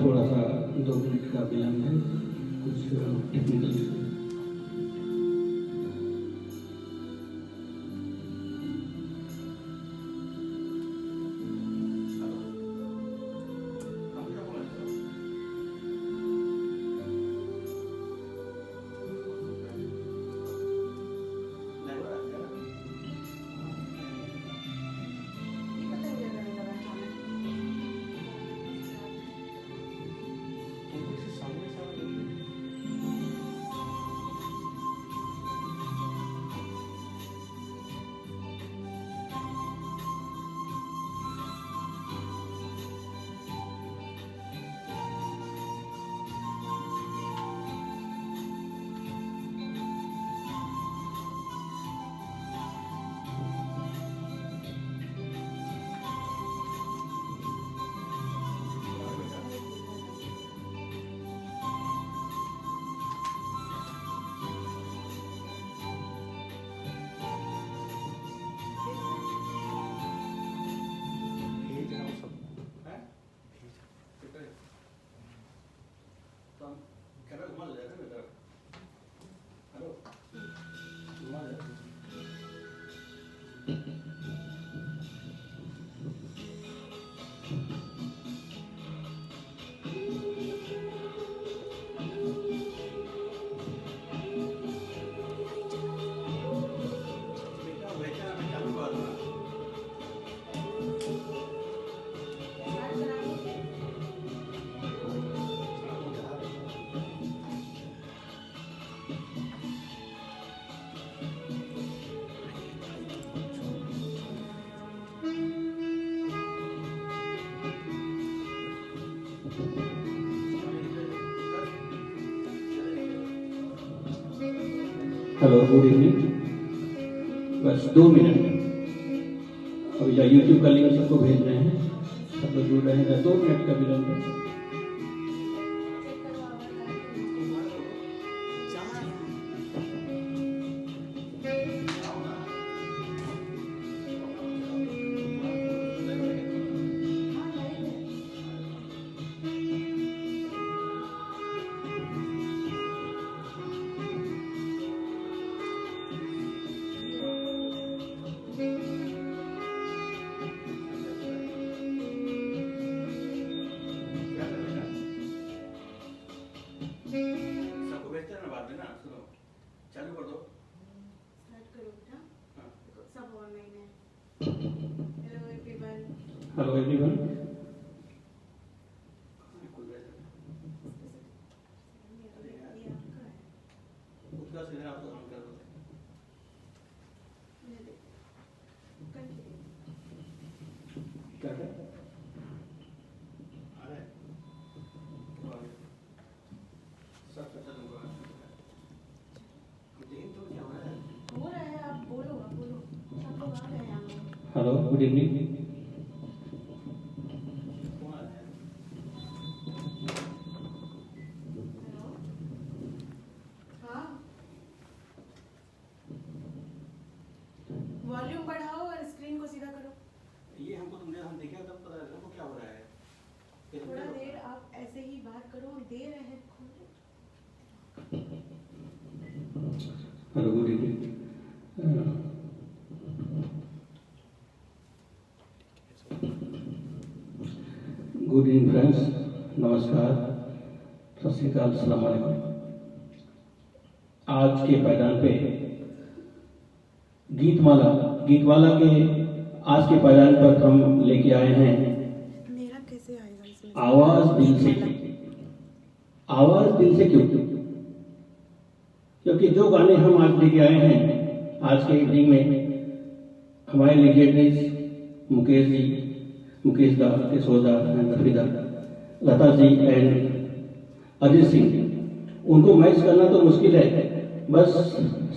थोड़ा सा 2 मिनट का विलंब है, कुछ technical issue. Hello, good evening. बस 2 मिनट, अभी यूट्यूब का लिंक सबको भेज रहे हैं, सब लोग जुड़ रहे हैं। 2 मिनट का विलंब है। Hello everyone. Hello, good evening. Volume बढ़ाओ और स्क्रीन को सीधा करो। ये हमको हम देखें तब पता चलेगा हमको क्या हो रहा है। थोड़ा देर आप ऐसे ही बात करो, हम दे रहे हैं। Hello, good evening. Good evening friends, नमस्कार, सत श्री अकाल, अस्सलाम वालेकुम। आज के पायदान पे गीतमाला के आज के पायदान पर हम लेके आए हैं मेरा कैसे आएगा इसमें? आवाज दिल से। आवाज दिल से क्यों? क्योंकि जो गाने हम आज लेके आए हैं आज के इवनिंग में, हमारे लीजेंडरीज मुकेश दा, किशोर दा एंड रफी दा, लता जी एंड अरिजीत सिंह, उनको मैच करना तो मुश्किल है, बस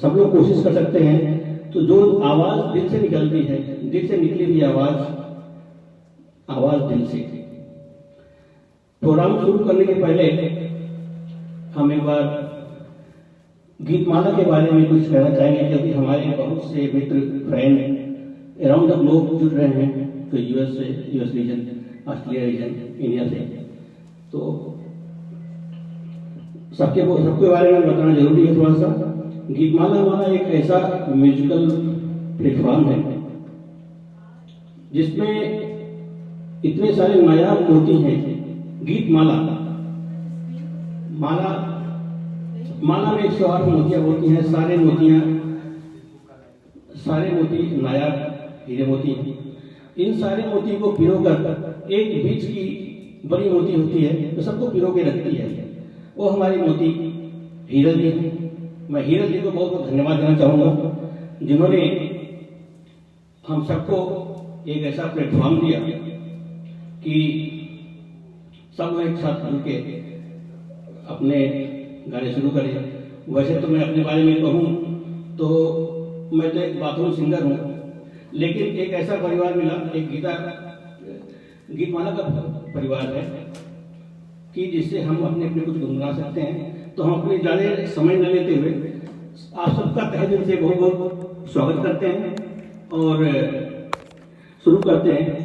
सब लोग कोशिश कर सकते हैं। तो जो आवाज दिल से निकलती है, दिल से निकली हुई आवाज दिल से। प्रोग्राम शुरू करने के पहले हम एक बार गीतमाला के बारे में कुछ कहना चाहेंगे, क्योंकि हमारे बहुत से मित्र फ्रेंड अराउंड द ग्लोब जुड़ रहे हैं, तो US region, Australia region, India से। तो सबके बारे में बताना जरूरी है थोड़ा सा। गीतमाला हमारा एक ऐसा म्यूजिकल प्लेटफॉर्म है जिसमें इतने सारे नायाब मोती हैं। गीतमाला माला में 108 मोतियां होती हैं। सारे मोती नायाब हीरे मोती हैं। इन सारे मोती को पिरोकर एक बीच की बड़ी मोती होती है तो सबको पिरो के रखती है, वो हमारी मोती हीरल जी है। मैं हीरल जी को बहुत बहुत धन्यवाद देना चाहूँगा जिन्होंने हम सबको एक ऐसा प्लेटफॉर्म दिया कि सब लोग एक साथ मिलके अपने गाने शुरू करें। वैसे तो मैं अपने बारे में कहूँ तो मैं तो एक बाथरूम सिंगर हूँ, लेकिन एक ऐसा परिवार मिला, एक गीतमाला का परिवार है कि जिससे हम अपने कुछ गुनगुना सकते हैं। तो हम अपने ज़्यादा समय न लेते हुए आप सबका तहे दिल से बहुत बहुत स्वागत करते हैं और शुरू करते हैं।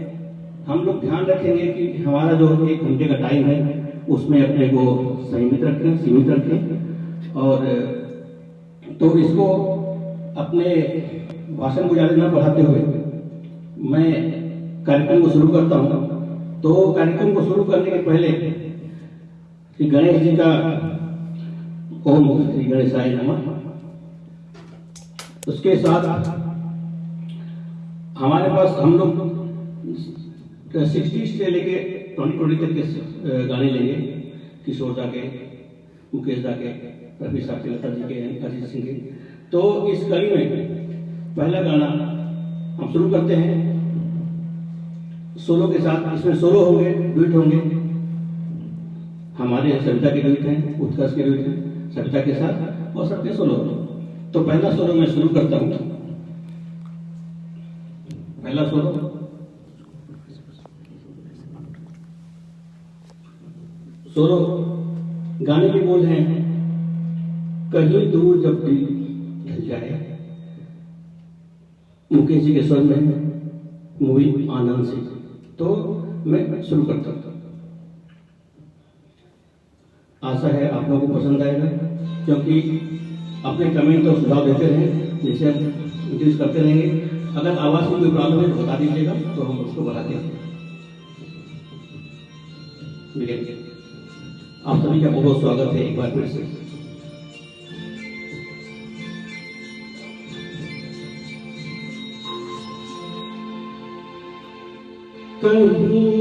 हम लोग ध्यान रखेंगे कि हमारा जो 1 घंटे का टाइम है उसमें अपने को सीमित रखें और तो इसको अपने भाषण को ज़्यादा न बढ़ाते हुए मैं कार्यक्रम को शुरू करता हूँ। तो कार्यक्रम को शुरू करने के पहले श्री गणेश जी का ओम श्री गणेशाय नमः, उसके साथ हमारे पास हम लोग 60 से लेके 2020 तक के गाने लेंगे। किशोर दा के, मुकेश दा के, रफी साहब के, लता जी के, अजीत सिंह के। तो इस कड़ी में पहला गाना हम शुरू करते हैं सोलो के साथ। इसमें सोलो होंगे, ड्यूट होंगे, हमारे सविता के ड्यूट हैं, उत्कर्ष के ड्यूट हैं सविता के साथ और सबके सोलो। तो पहला सोलो मैं शुरू करता हूँ। पहला सोलो गाने के बोल हैं कहीं दूर जब दिल ढल जाए, मुकेश जी के स्वर में, मूवी आनंद से। तो मैं शुरू करता हूँ। आशा है आप लोगों को पसंद आएगा, क्योंकि अपने कमेंट और सुझाव देते रहें जिससे हम इंक्रीज करते रहेंगे। अगर आवाज़ की कोई प्रॉब्लम है तो बता दीजिएगा तो हम उसको बढ़ाते हैं। आप सभी का बहुत स्वागत है एक बार फिर से। कहीं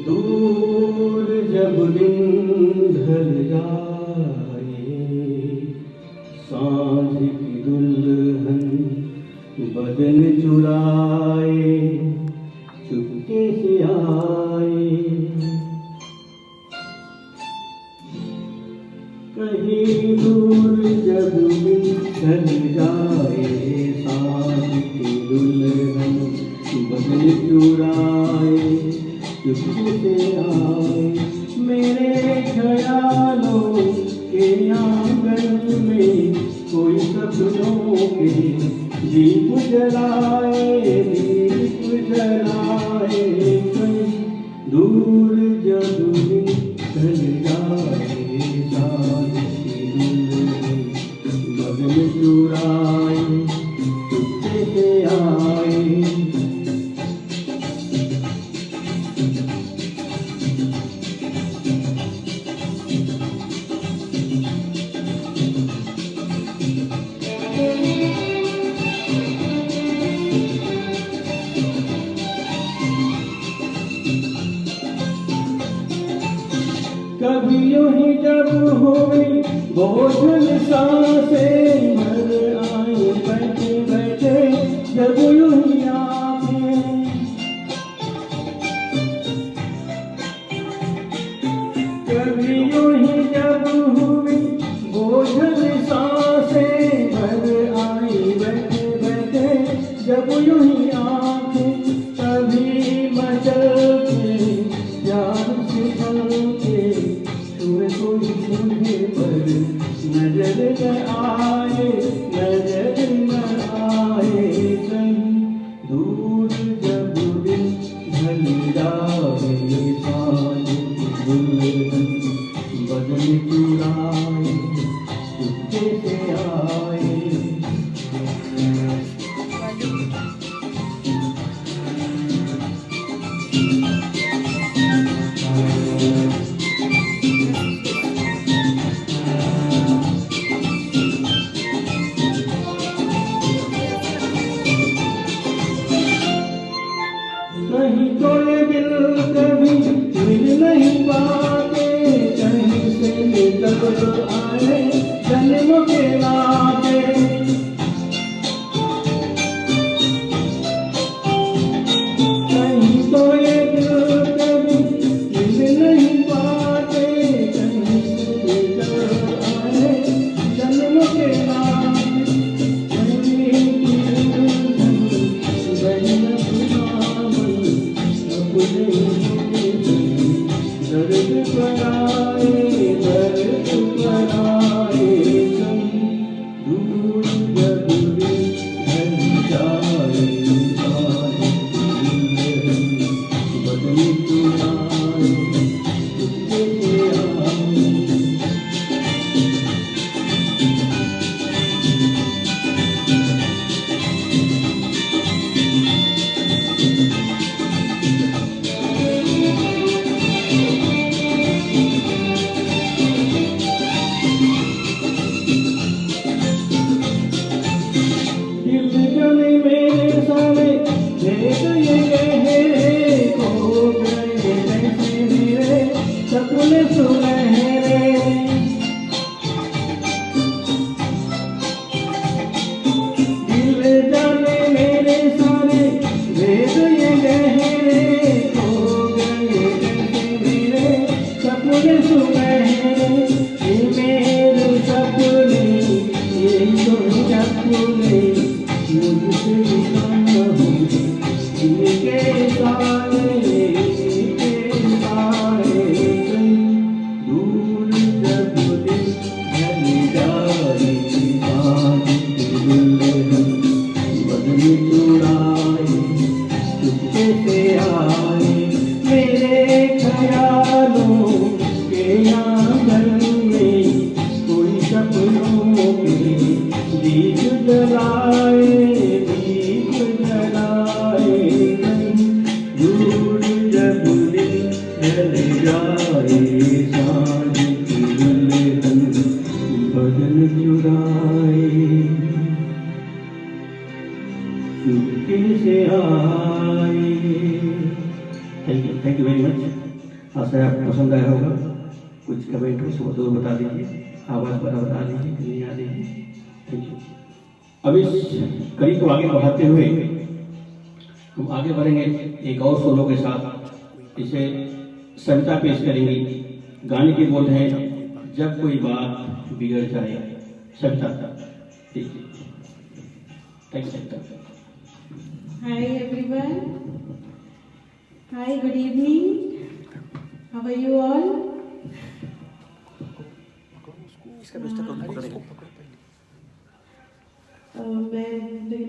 दूर जब दिन ढल जाए, सांझ की दुल्हन बदन चुराए चुपके से आए। कहीं दूर जब दिन ढल जाए, सांझ की दुल्हन बदन चुराए चुपके से आए। मेरे ख्यालों के आंगन में कोई सपनों के दीप जलाए, दीप जलाए। कहीं दूर जब दिन ढल जाए, सांझ की दुल्हन बदन चुराए चुपके से आए। कभी यूं ही जब हुई बोझल सांसें भर आई बैठे बैठे, जब यूं ही आंखें, कभी यूं ही जब हुई बोझल सांसें भर आई बैठे बैठे, जब यूं ही आंखें, कभी मचलते प्यार से चलते छुए कोई मुझे पर नजर न आए, नजर न आए। कहीं दूर जब दिन ढल जाए, सांझ की बदन चुराए चुपके से आए। कहीं तो ये दिल कभी मिल नहीं पाते, कहीं से निकल आए जन्म के नाते। कहीं तो ये दिल कभी मिल नहीं पाते, कहीं से निकल आए जन्म के नाते। दर्द पराए दूर जब ढल जाए बदन चुराए चुपके से आए। सपने सुनहरे दिल जाने मेरे सारे भेद ये गहरे, खो गए जैसे मेरे सपने सुनहरे। ये मेरे सपने ये तो सपने मुझसे ना हो इनके सारे मेरे ख्यालों के आंगन में कोई सपनों के दीप जलाए, दीप जलाए। दूर जब दिल ढल जाए सांझ की दुल्हन बदन चुराए चुपके से आए। Thank you very much. आशा है आपको पसंद आया होगा। कुछ कमेंट हो तो बता दीजिए, आवाज़ बता दीजिए कि नहीं आ रही है। Thank you. अब इस कड़ी को आगे बढ़ाते हुए हम आगे बढ़ेंगे एक और सोलो के साथ। इसे सविता पेश करेंगी। गाने के बोल हैं जब कोई बात बिगड़ जाए। Savita, thank you Savita. Hi everyone. Hi, good evening. How are you all?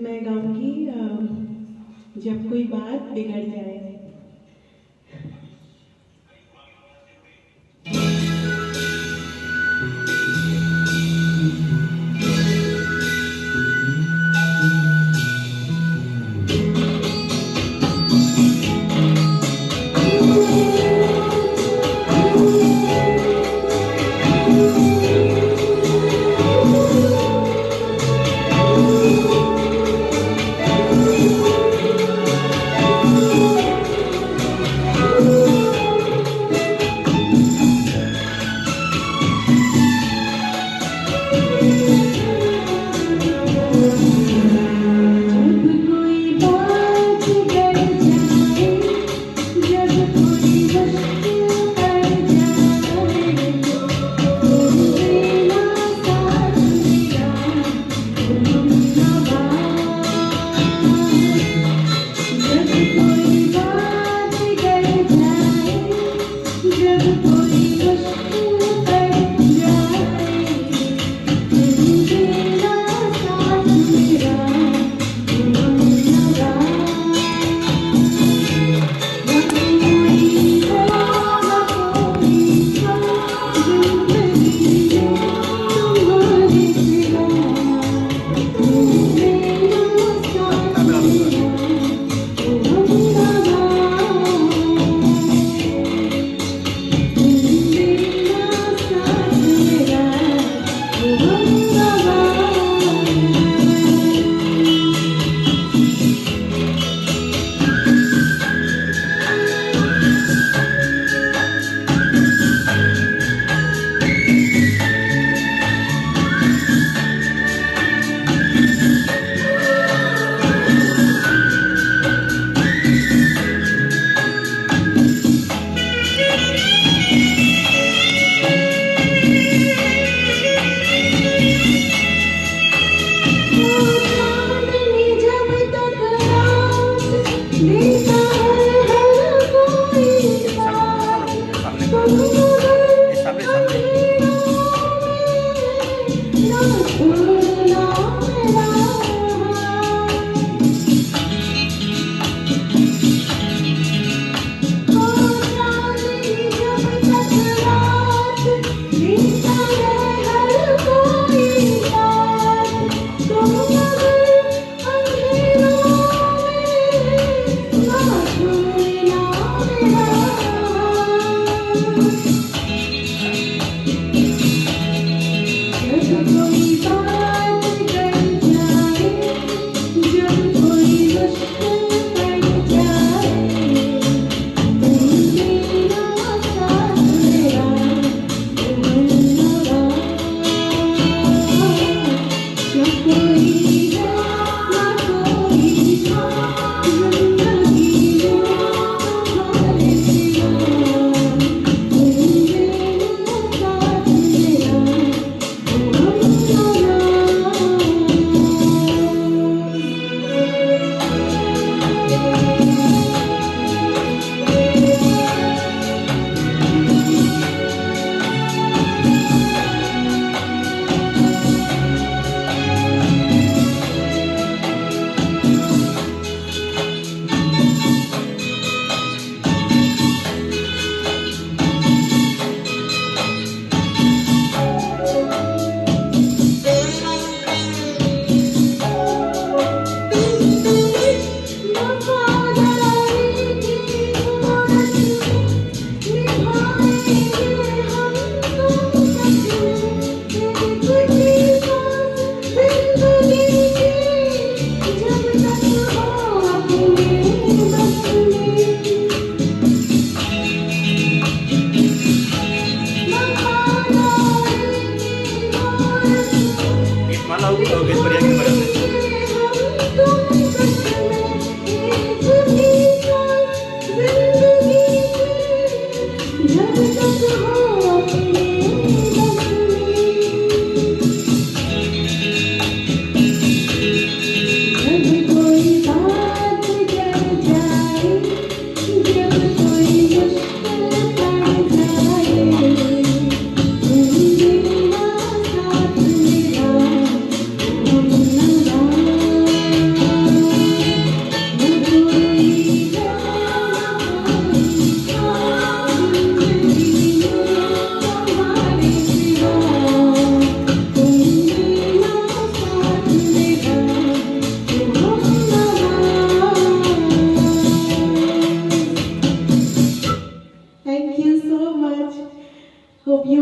मैं गाऊंगी जब कोई बात बिगड़ जाए।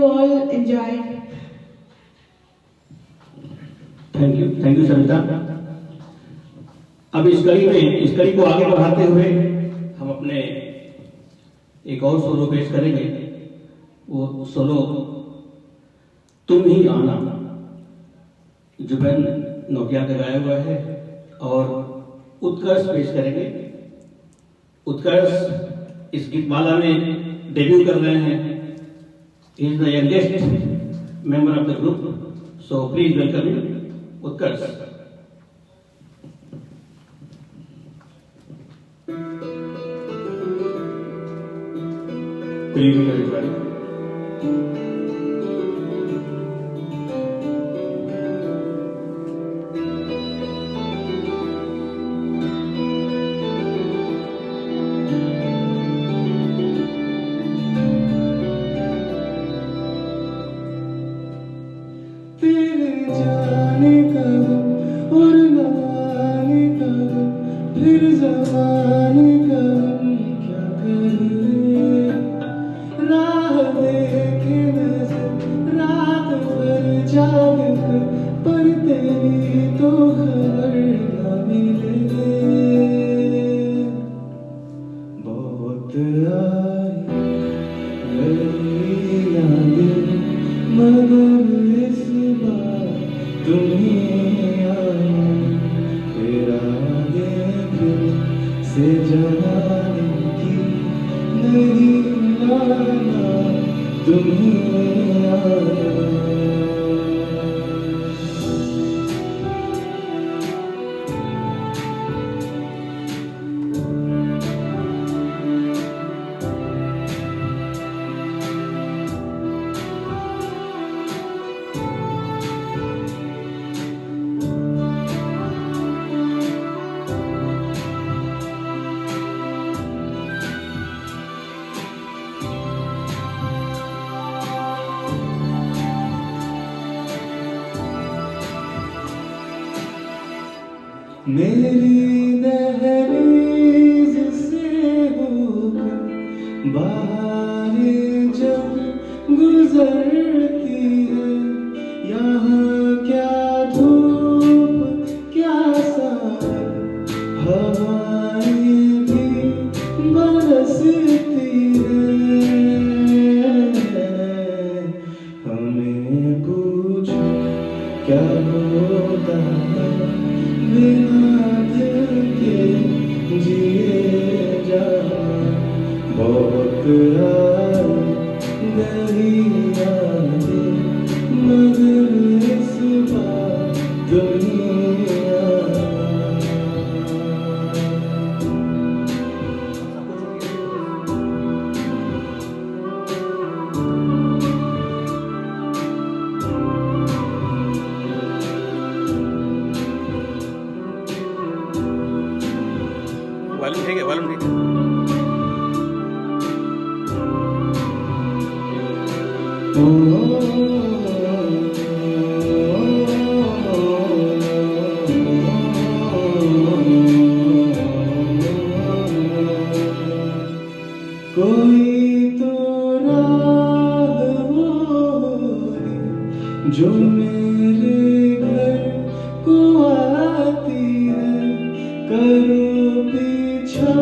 you all enjoyed. Thank you Sarita. अब इस कड़ी को आगे बढ़ाते हुए हम अपने एक और सोलो पेश करेंगे। वो सोलो तुम ही आना जुबैन नौटियाल का गाया हुआ है और उत्कर्ष पेश करेंगे। उत्कर्ष इस गीतमाला में डेब्यू कर रहे हैं। He is the youngest member of the group, so please welcome him, Utkarsh. Good evening, everybody. तेरे जाने का गम और न आने का गम, फिर ज़माने का गम क्या करें। राह देखे नज़र रात भर जाग कर, पर तेरी तो खबर न मिले। बहुत आई गई यादें मगर इस बार तुम्हें आना, इरादे फिर से जलाने की नहीं माना, तुम्हें आना। मेरी दहलीज से होकर बाहरें जब गुजरती है, यहाँ क्या धूप क्या साए, हवाएं भी बरसती है। हमें पूछो क्या होता है बिना दिल के जिए जाना। बहुत आई गई यादें मगर इस बार दुनिया वालूम ठीक है, वालूम ठीक है। कोई तो राह वो है जो मेरे घर को आती है, करो पीछा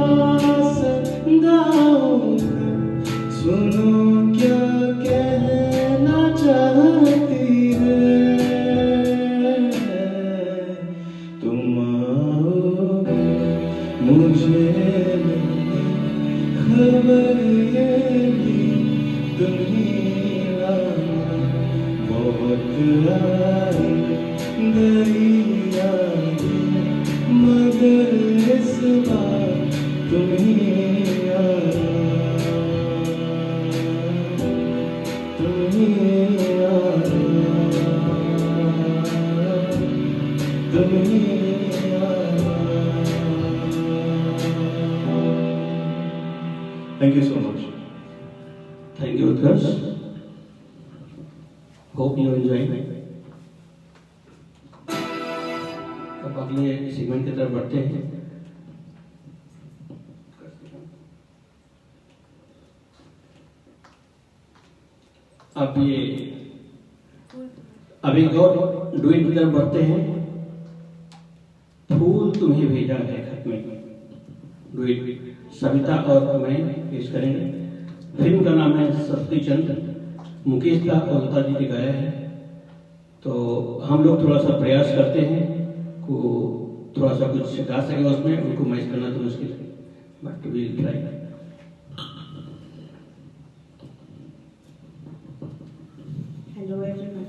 संदाओं का, सुनो क्या कहना चाहती है। तुम आओगे मुझे खबर ये भी तुम्हें आना। बहुत आई गई यादें मगर इस बार तुम्हें आना, तुम्हें आना, तुम्हें आना। Thank you so much. Thank you, Utkarsh. Hope you enjoy. अब अगले सेगमेंट की तरफ बढ़ते हैं। अब एक और डुएट की तरफ बढ़ते हैं। फूल तुम्हें भेजा है खत में, डुएट सविता और मैं पेश करेंगे। फिल्म का नाम है सस्ती चंद, मुकेश दा और लता जी ने गाया है। तो हम लोग थोड़ा सा प्रयास करते हैं को थोड़ा सा कुछ गा सके उसमें, उनको मैच करना तो मुश्किल है, but we try. Hello everyone.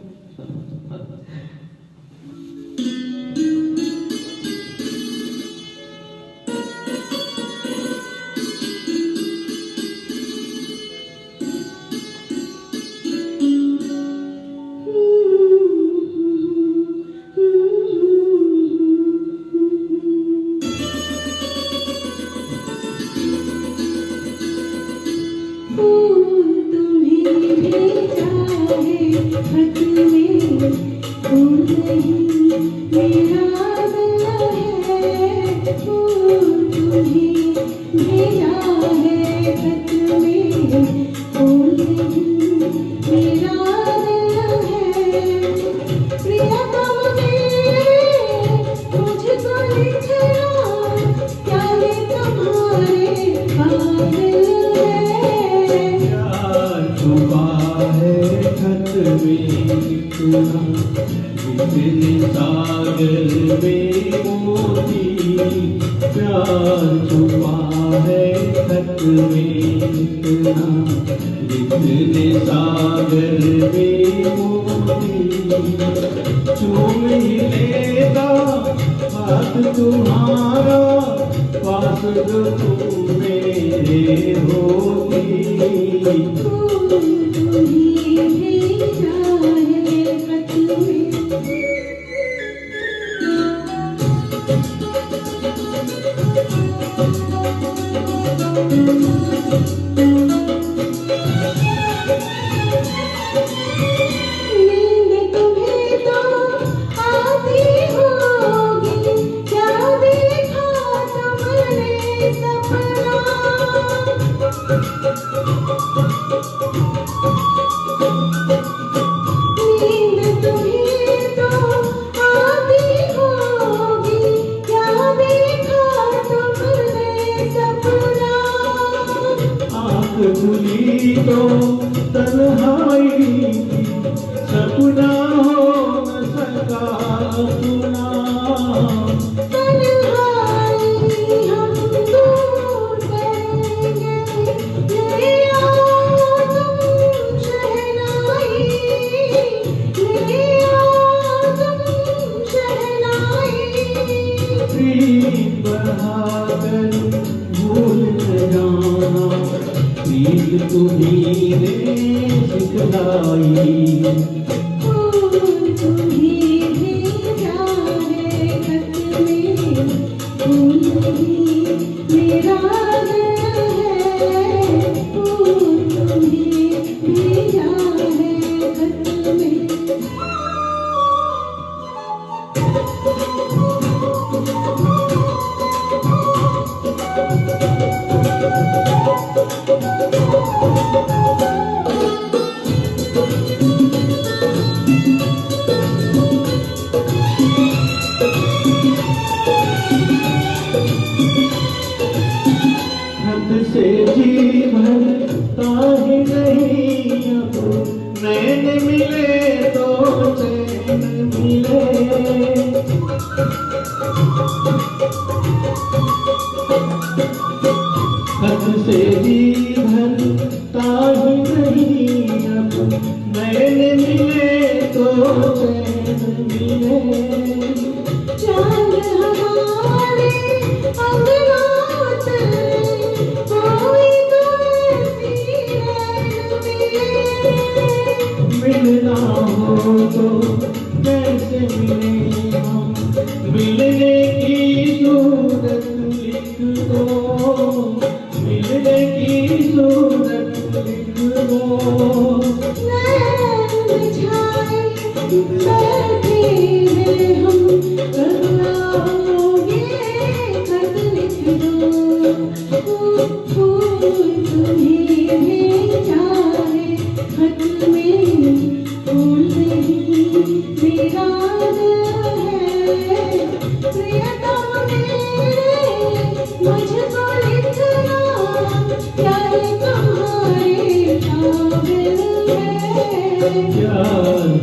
तुम्हें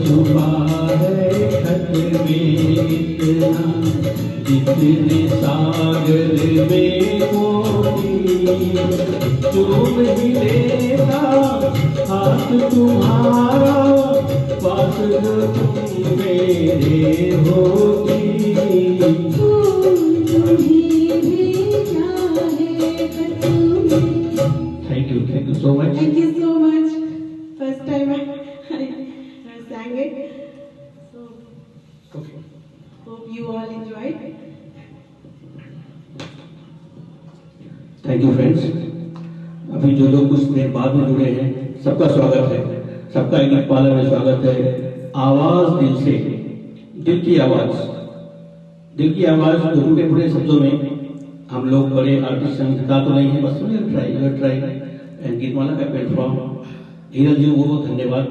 छुपा है खत में इतना, जितने सागर में मोती, चूम ही लेता हाथ तुम्हारा, पास जो तुम मेरे होगी। Thank you so much. Thank you so much. First time I sang it. So Okay. hope you all enjoyed. Thank you friends. अभी जो लोग कुछ देर बाद में जुड़े हैं, सबका स्वागत है, सबका एक पार्लर में स्वागत है। आवाज दिल से, दिल की आवाज, दिल की आवाज टूटे फूटे शब्दों में हम लोग बड़े आर्टिस्ट गा तो नहीं है, बस ट्राई एंड गीतमाला का प्लेटफॉर्म, धीरज जी को बहुत धन्यवाद।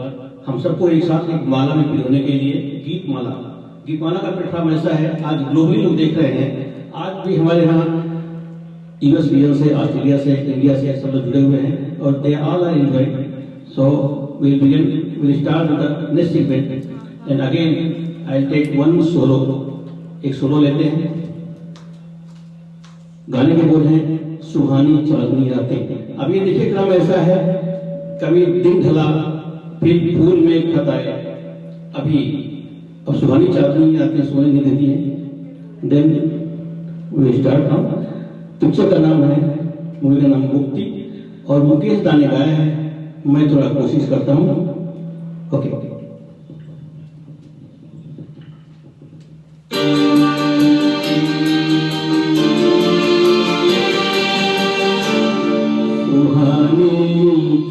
हम सबको एक साथ एक माला में पिरोने के लिए गीतमाला का प्लेटफॉर्म ऐसा है, आज ग्लोबली लोग देख रहे हैं। आज भी हमारे यहाँ यूएस रीजन से, ऑस्ट्रेलिया से, इंडिया से सब लोग जुड़े हुए हैं और they all are enjoying. So we'll start with the next segment and again I'll take one solo, एक सोलो लेते हैं। गाने के बोल हैं सुहानी चांदनी रातें। अब ये देखिए क्रम ऐसा है, कभी दिन ढला फिर फूल में खत आए, अभी अब सुहानी चांदनी रातें सोने नहीं देती है। Then we start now. Picture का नाम है, मूवी का नाम मुक्ति और मुकेश दा ने गाया है। मैं थोड़ा कोशिश करता हूँ। ओके सुहानी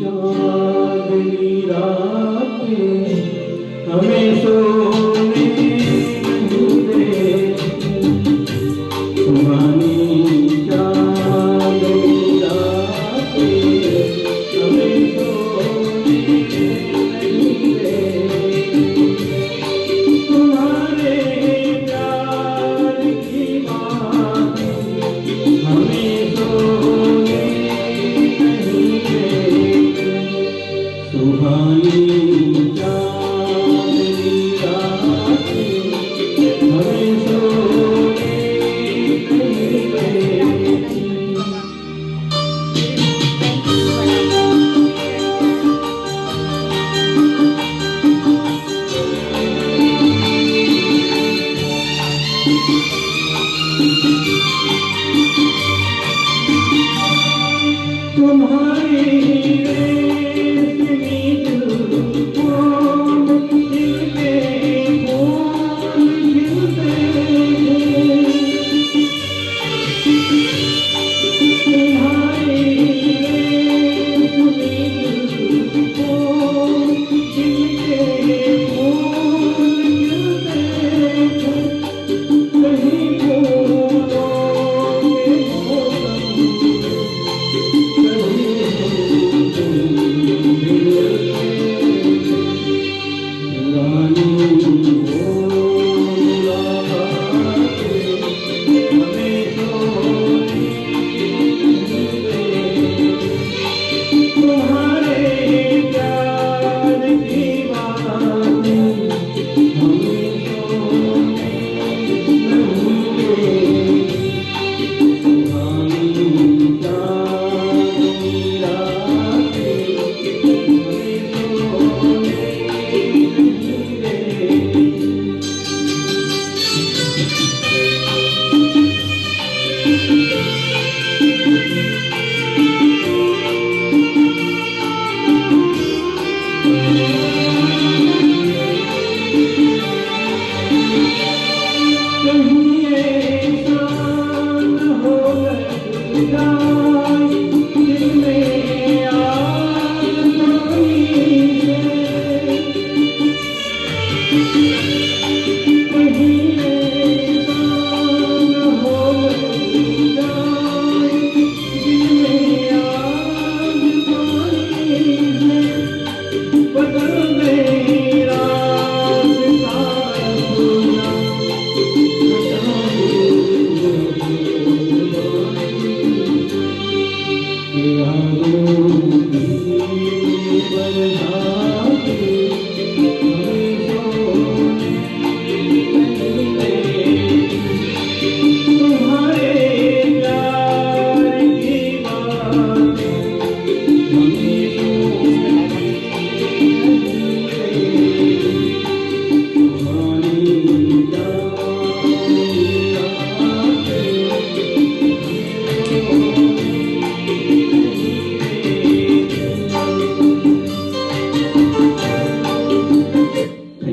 चांदनी रातें हमें सोने नहीं देती, Suhani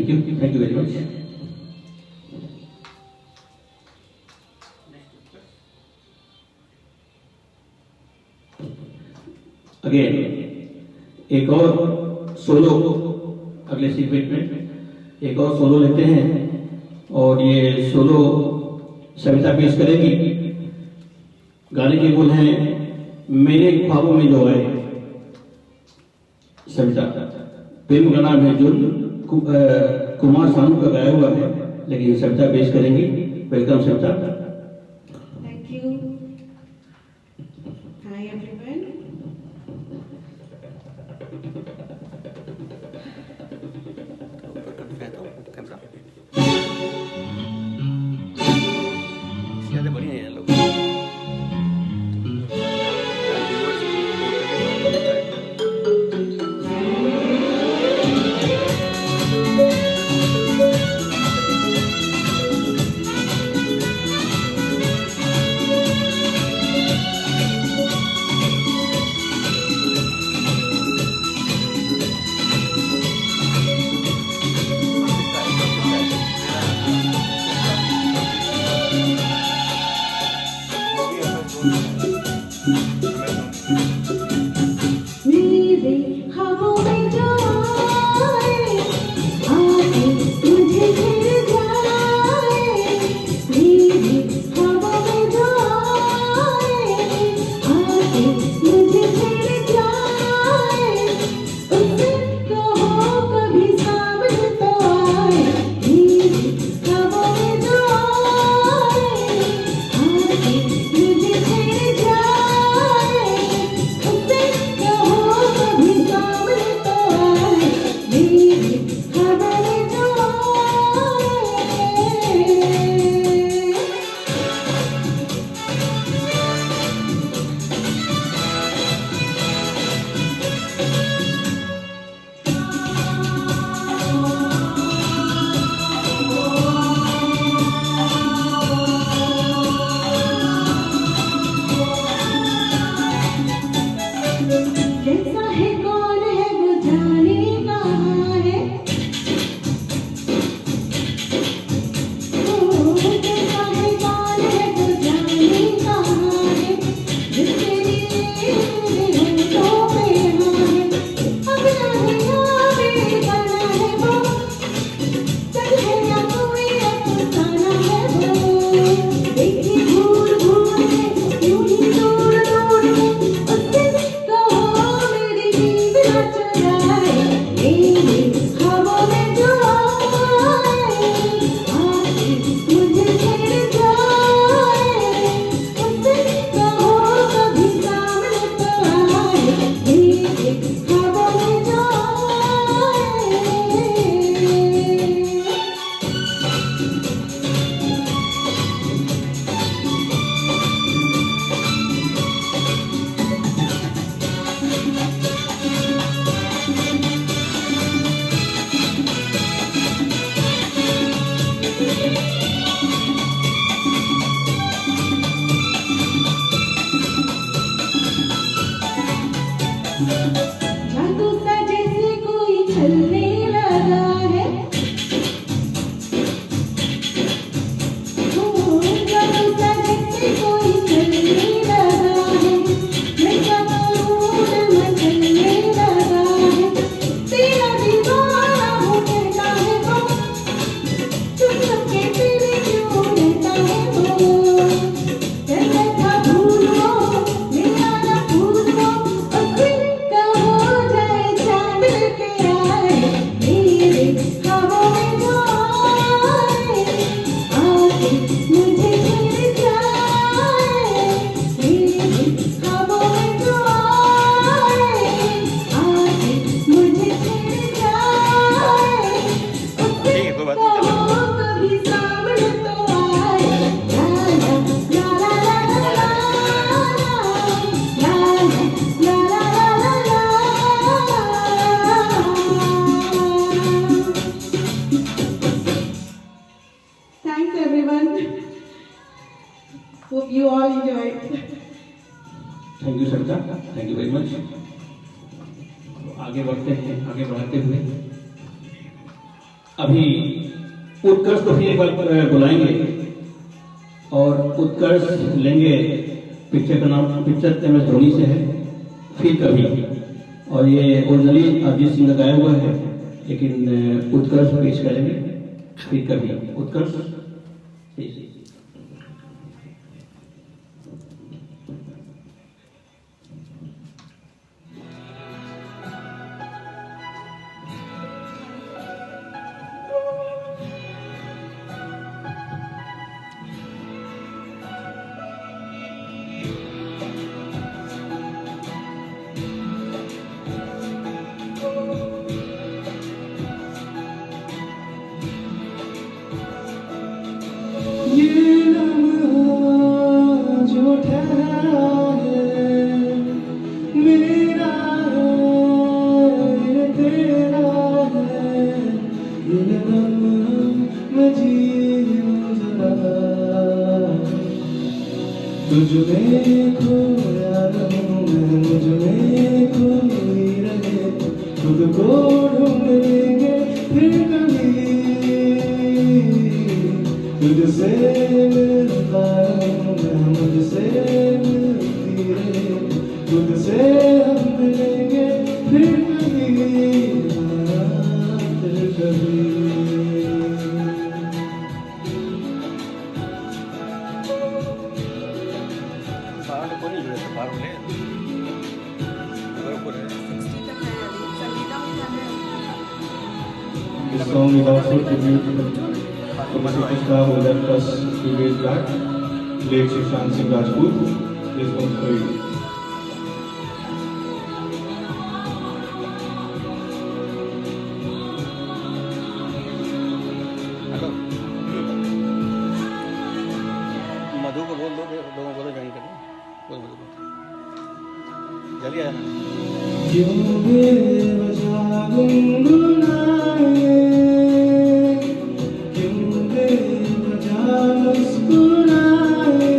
thank you very much. Again एक और सोलो अगले सीक्वेंस में एक और सोलो लेते हैं और ये सोलो सविता पेश करेगी। गाने के बोल हैं मेरे ख्वाबों में जो आए। सविता फिल्म का नाम है जुन, कुमार सानू का गाया हुआ है, लेकिन सविता पेश करेंगी। Welcome Savita. Thank you. Hi everyone. बढ़िया है लोग। मेरे ख्वाबों में जो आए, आके मुझे घेर जाए। मेरे ख्वाबों में जो आए, आके मुझे घेर जाए। उससे कहो कभी सामने तो आए। मेरे ख्वाबों में जो आए, आके मुझे घेर जाए। उससे कहो कभी सामने तो आए। मेरे ख्वाबों में जो कैसा है कौन है वो जाने कहाँ है। कैसा है कौन है वो जाने कहाँ है। जिसके लिए मेरे होठों पे हाँ है। अब नहीं आवे बना है वो, चल है या कोई अफसाना है वो। देखी भूल भूल के यूं ही दूर दूर के, उससे कहो मेरी नींद न चुराए। मेरे ख्वाबों में जो आए, आके मुझे घेर जाए। उससे कहो कभी सामने तो आए। मेरे ख्वाबों में जो जादू सा जैसे कोई चलने लगा है। जादू सा जैसे कोई चलने लगा है। मैं क्या करूं मचलने लगा है। तेरा दीवाना हो कहता है वो, चुप चुप के तेरे क्यों रहता है वो। कैसे था भूल वो, मेरा ना भूल वो। और फिर कहो जाए चांद के आए। मेरे ख्वाबों में जो आए, आके मुझे घेर जाए। मेरे ख्वाबों में जो आए, आके मुझे घेर जाए। उससे कहो कभी सामने तो आए। ला ला ला ला ला ला ला ला ला ला। Thanks everyone. Hope you all enjoyed. Thank you Savita, thank you very much. आगे बढ़ते हैं, आगे बढ़ाते हुए अभी उत्कर्ष को फिर एक बार बुलाएंगे और उत्कर्ष लेंगे। पिक्चर का नाम पिक्चर MS धोनी से है, फिर कभी। और ये ओरिजिनली अरिजीत सिंह का गाया हुआ है, लेकिन उत्कर्ष पेश करेंगे फिर कभी। उत्कर्ष तुझमें खोया रहूं मैं, मुझमें खोई रहे, खुद को ढूंढेंगे फिर कभी। तुझसे मिलता रहूं मैं, मुझसे मिलती रहे, खुद से हम मिलेंगे फिर कभी, फिर कभी। This song is also tribute to the superstar who left us a few days back, late Sushant Singh Rajput. This one's for you. मधु को बोल दो, लोगों को ज्वाइन कर लो। बोल जल्दी आ जाना। क्यों बेवजह गुनगुनाए, क्यों बेवजह मुस्कुराए,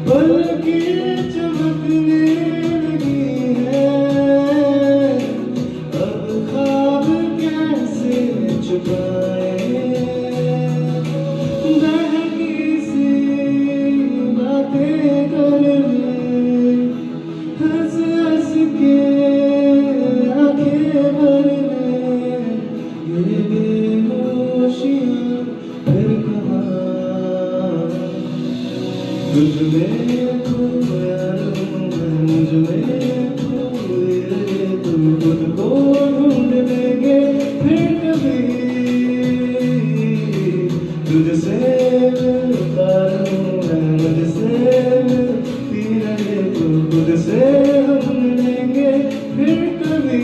पलकें चमकने लगी हैं, अब ख्वाब कैसे छुपाए। बहकी सी बातें कर हंस हंस के आंखें भर ले, ये बेहोशियां फिर कहाँ। तुझमें खोया रहूं मैं, मुझमें खोई रहे, तुम खुद को ढूंढ लेंगे फिर कभी। तुझसे मिलता रहूं मैं, मुझसे मिलती रहे, तुम खुद से हम मिलेंगे फिर कभी,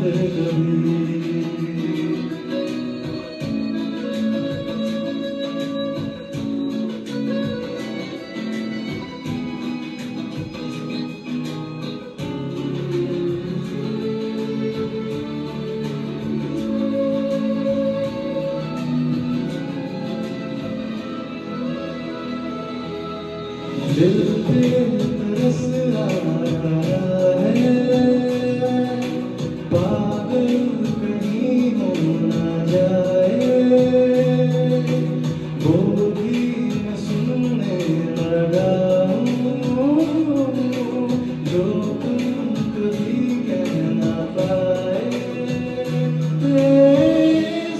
फिर कभी। दिल पे तरस आया है, पागल कहीं हो ना जाए, वो भी मैं सुनने लगा हूँ, जो तुम कभी कह ना पाए।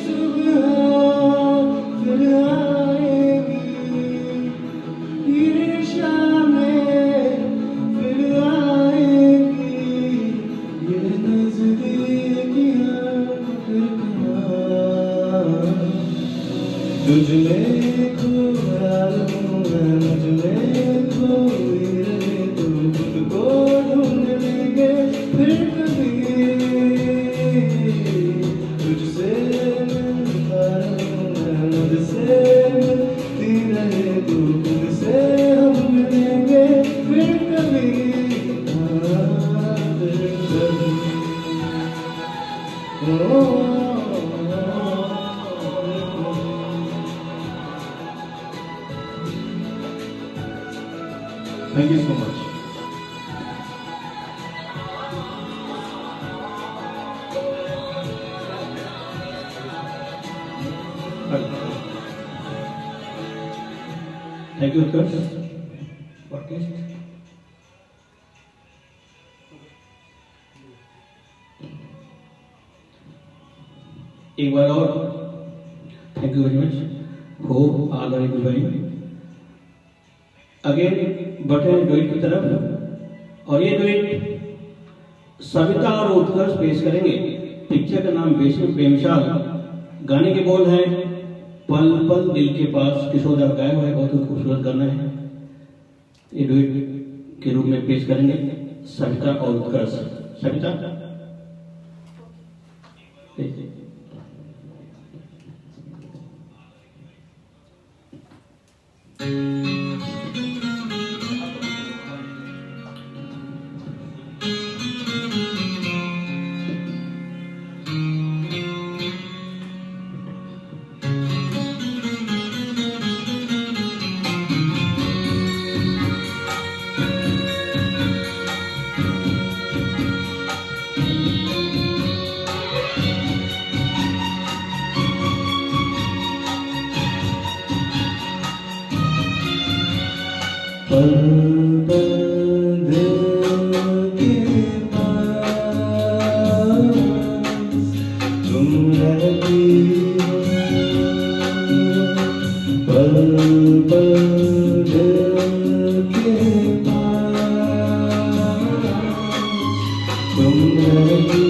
सुबह फिर आएगी, ये शामें फिर आएगी, ये नज़दीकियाँ फिर कहाँ। तुझमें खोया रहूं मैं, मुझमें खोई रहे, तुम खुद को ढूंढ लेंगे फिर कभी। तुझसे मिलता रहूं मैं, मुझसे मिलती रहे, तू खुद से हम मिलेंगे फिर कभी, फिर कभी। Thank you so much. Thank you Utkarsh for test. एक बार और thank you very much. Hope all are enjoying. Again बढ़ते डुएट की तरफ, और ये डुएट सविता और उत्कर्ष पेश करेंगे। पिक्चर का नाम बेशक प्रेमशाल, गाने के बोल हैं पल पल दिल के पास, किशोर दा गाया हुआ है, बहुत ही खूबसूरत गाना है। ये डुएट के रूप में पेश करेंगे सविता और उत्कर्ष। सविता पल पल दिल के पास तुम रहती हो, पल पल दिल के पास तुम रहती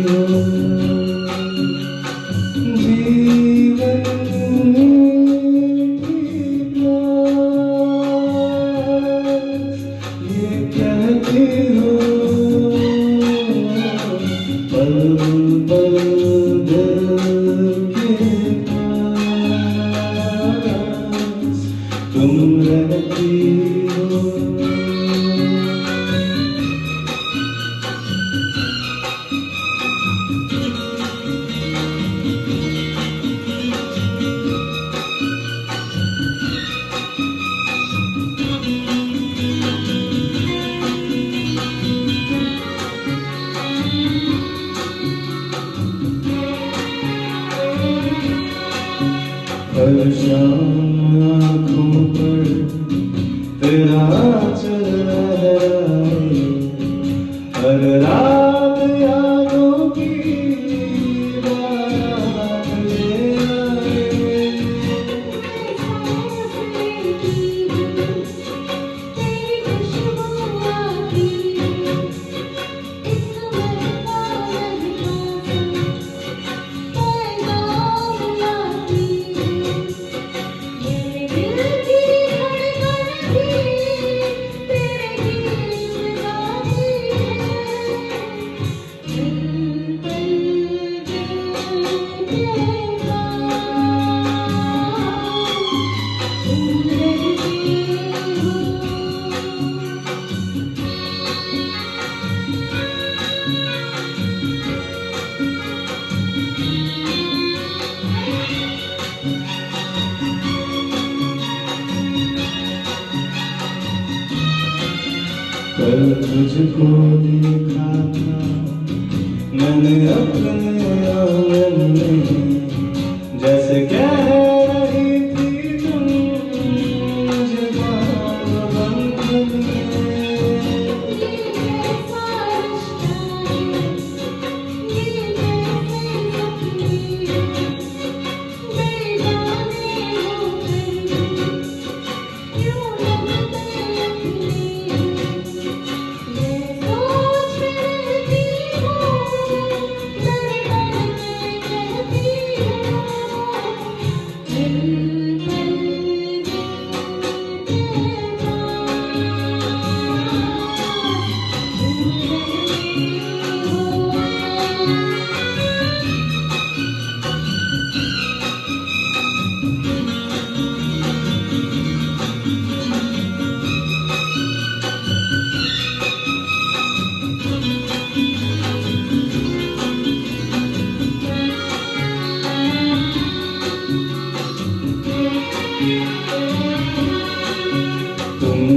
हो। जीवन हर शाम आँखों पर तेरा चला है, हर रात यादों की बारात ले आए। कल तुझको देखा था मैंने अपने आंगन में, जैसे कह रही थी तुम मुझे बंधन में।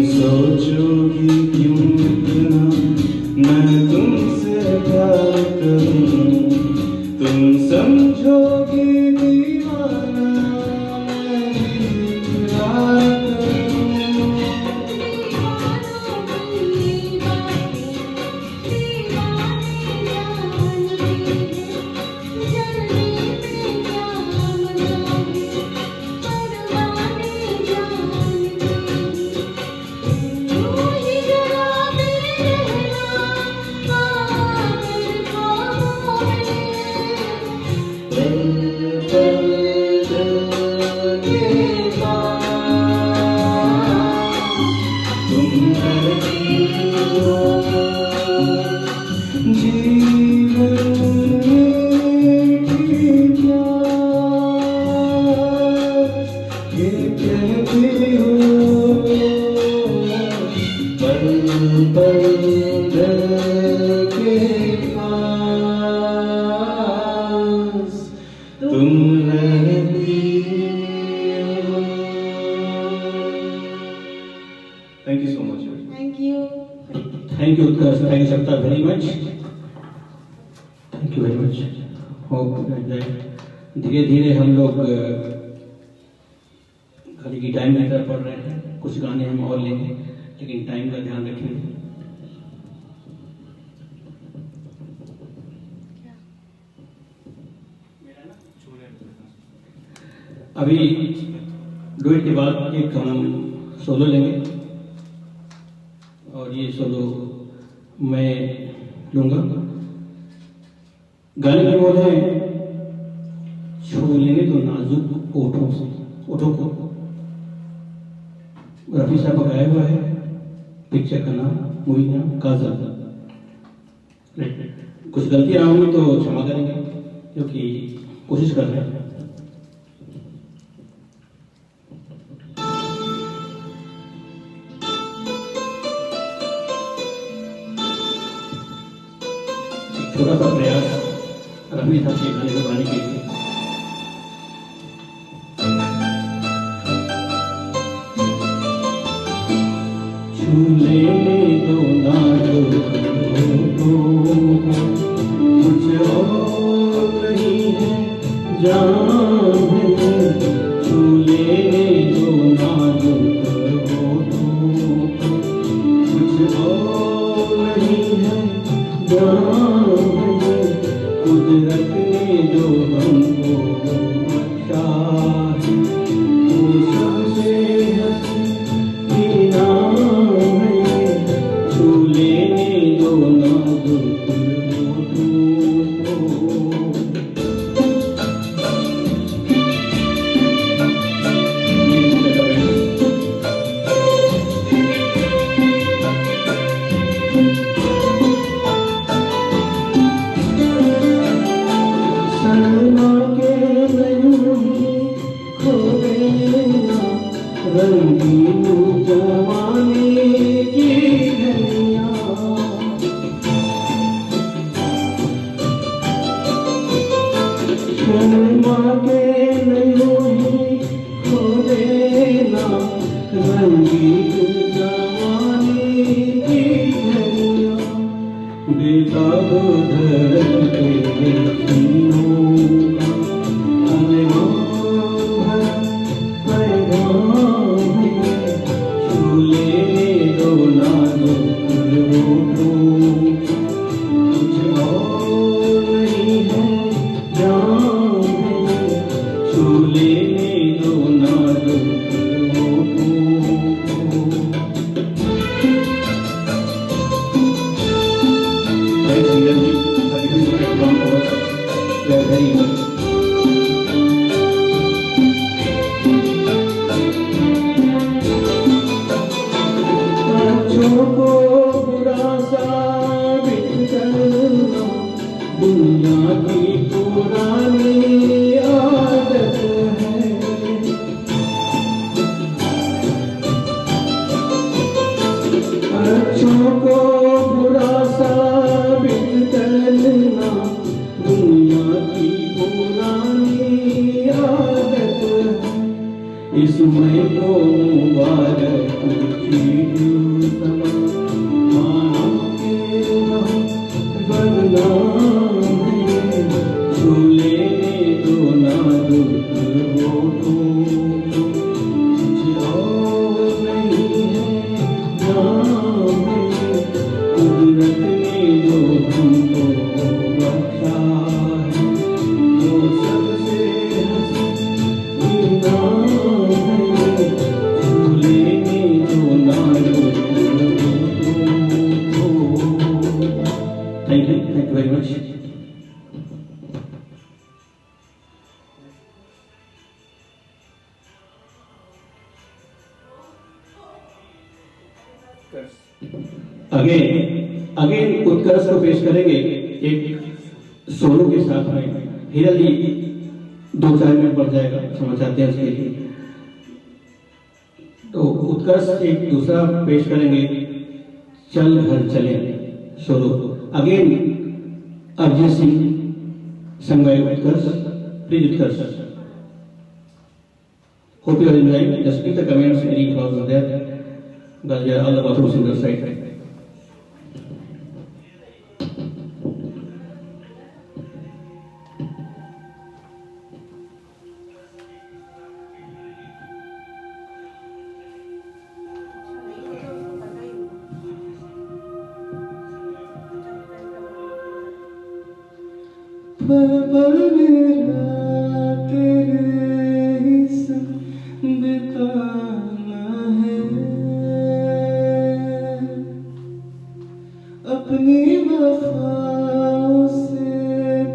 सोचोगी क्यों इतना मैं तुमसे प्यार करूं, तुम समझोगी दीवाना तुम रहती हो। Thank you so much. Thank you. Thank you Utkarsh, thank you Sapta very much, thank you very much. Hope धीरे धीरे हम लोग खाली की टाइम की तरफ पढ़ रहे हैं, कुछ गाने हम और लेंगे लेकिन टाइम का ध्यान रखेंगे। अभी डुएट के बाद एक हम सोलो लेंगे और ये सोलो मैं लूंगा। गाने के बोल हैं, छू लेंगे तो नाजुक ओठों से, ओठों को। रफी साहब का गाया हुआ है, पिक्चर का नाम, मूवी का नाम काजल। कुछ गलतियां होंगी तो क्षमा करेंगे क्योंकि कोशिश कर रहे हैं। छोटा सा प्रयास रफी साहब के गाने को गाने के लिए। छूले दो नाजुक होठों, कुछ और नहीं है जान है। छूले दो नाजुक होठों, कुछ और नहीं है जान है। कुदरत ने जो हमको बख्शा है, वो सबसे हसीन नाम है। छू लेने दो नाजुक होठों सनमा के नहीं खो देना, रंगीन जवानी की धनिया। सनमा के नहीं खो देना, रंगीन जवानी की धनिया। बेताब धड़कते सीनों का अरमान पैगाम है। छू लेने दो नाजुक होठों, कुछ और नहीं है जान है। छू लेने दो नाजुक होठों। Thanks, Neeraj ji. Thank you so much for us. We are very much. बच्चों को बुरा साबित करना दुनिया की पुरानी आदत है। बच्चों को बुरा साबित करना दुनिया की पुरानी आदत है। इसमें तो मुबारक की समा मानो के रहो बदनाम है। छू लेने दो नाजुक होठों, कुछ और नहीं है जान है। कुदरत ने जो हमको बख्शा है, वो सबसे हसीन नाम है। छू लेने दो नाजुक होठों। Thank you very much. Again Utkarsh को पेश करेंगे एक सोलो के साथ में। हिरल जी 2-4 मिनट पड़ जाएगा, क्षमा चाहते हैं उसके लिए। तो उत्कर्ष एक दूसरा पेश करेंगे, चल घर चले सोलो। अगेन अरिजीत सिंह संग उत्कर्ष Please discuss. Hope you are enjoying. Just keep the comments any flaws there, because we are all the bathrooms in the side. पल पल मेरा तेरे ही संग बिताना है, अपनी वफाओं से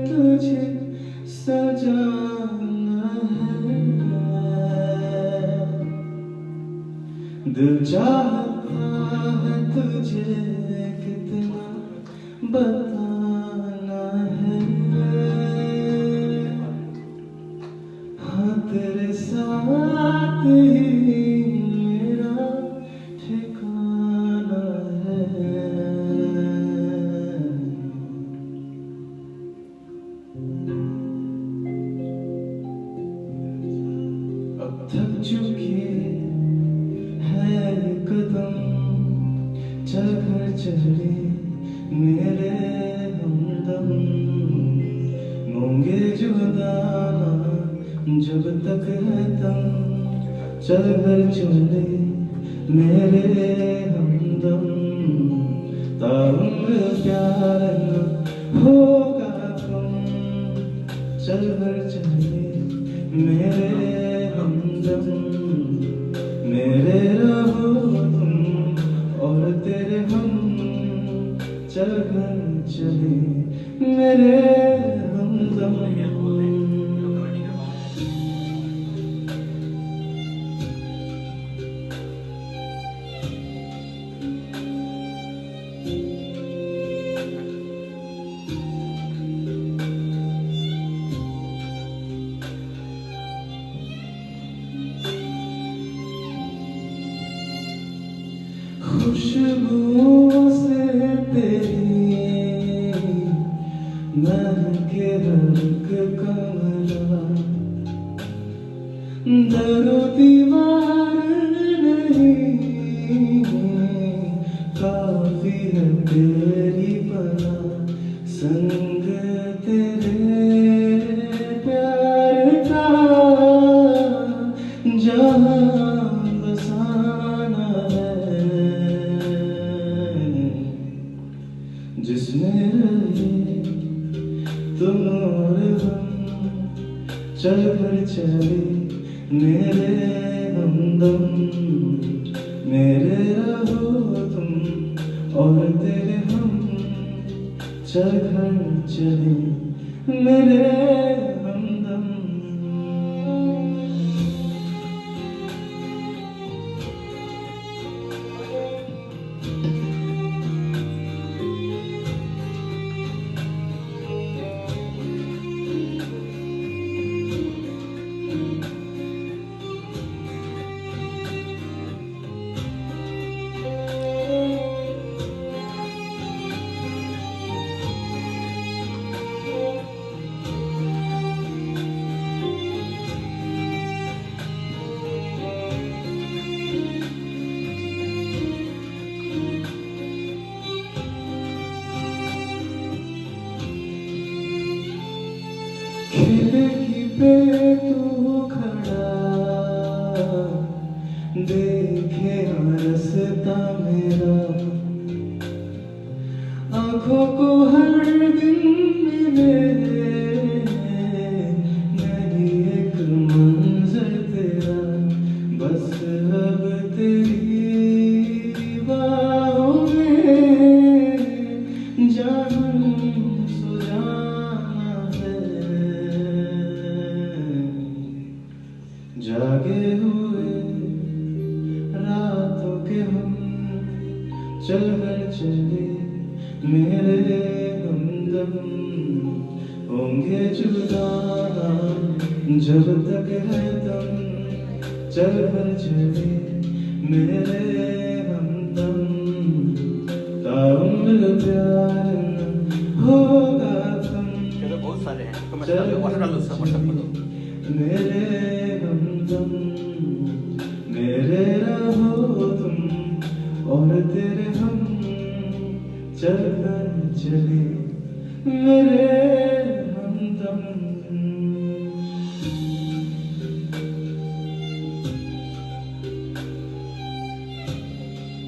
तुझे सजाना है। दिल चाहता है तुझे कितना बताना है, हाँ तेरे साथ ही मेरा ठिकाना है। अब थक चुकी है कदम, चल घर चले मेरे हमदम, होंगे जुदाना जब तक है दम, चल घर चले मेरे हमदम, ताउम्र प्यार न होगा कम, चल घर चले मेरे हमदम, मेरे रहो तुम और तेरे हम, चल घर चले मेरे हमदम। खुशबुओं से तेरी महके रंग कमरा, दरो दीवार नहीं काफी है तेरी बना, संग तेरे प्यार का जहाँ बसाना है, जिसमें रहे तुम और हम, चल कर चले मेरे हमदम, मेरे रहो तुम और तेरे हम, चल कर चले मेरे हमदम। खिड़की पे तू खड़ा देखे रास्ता मेरा, आँखों को हर दिन मिले नहीं एक मंजर तेरा, बस अब तेरी बाहों में जान सो जाना है, जागे हुए रातों के हम, चल कर चले मेरे हमदम, होंगे जुदाना जब तक है दम, चल कर चले मेरे हमदम, ताउम्र प्यार न होगा कम। बहुत सारे हैं। मेरे हमदम मेरे रहो तुम और तेरे हम चले मेरे हमदम।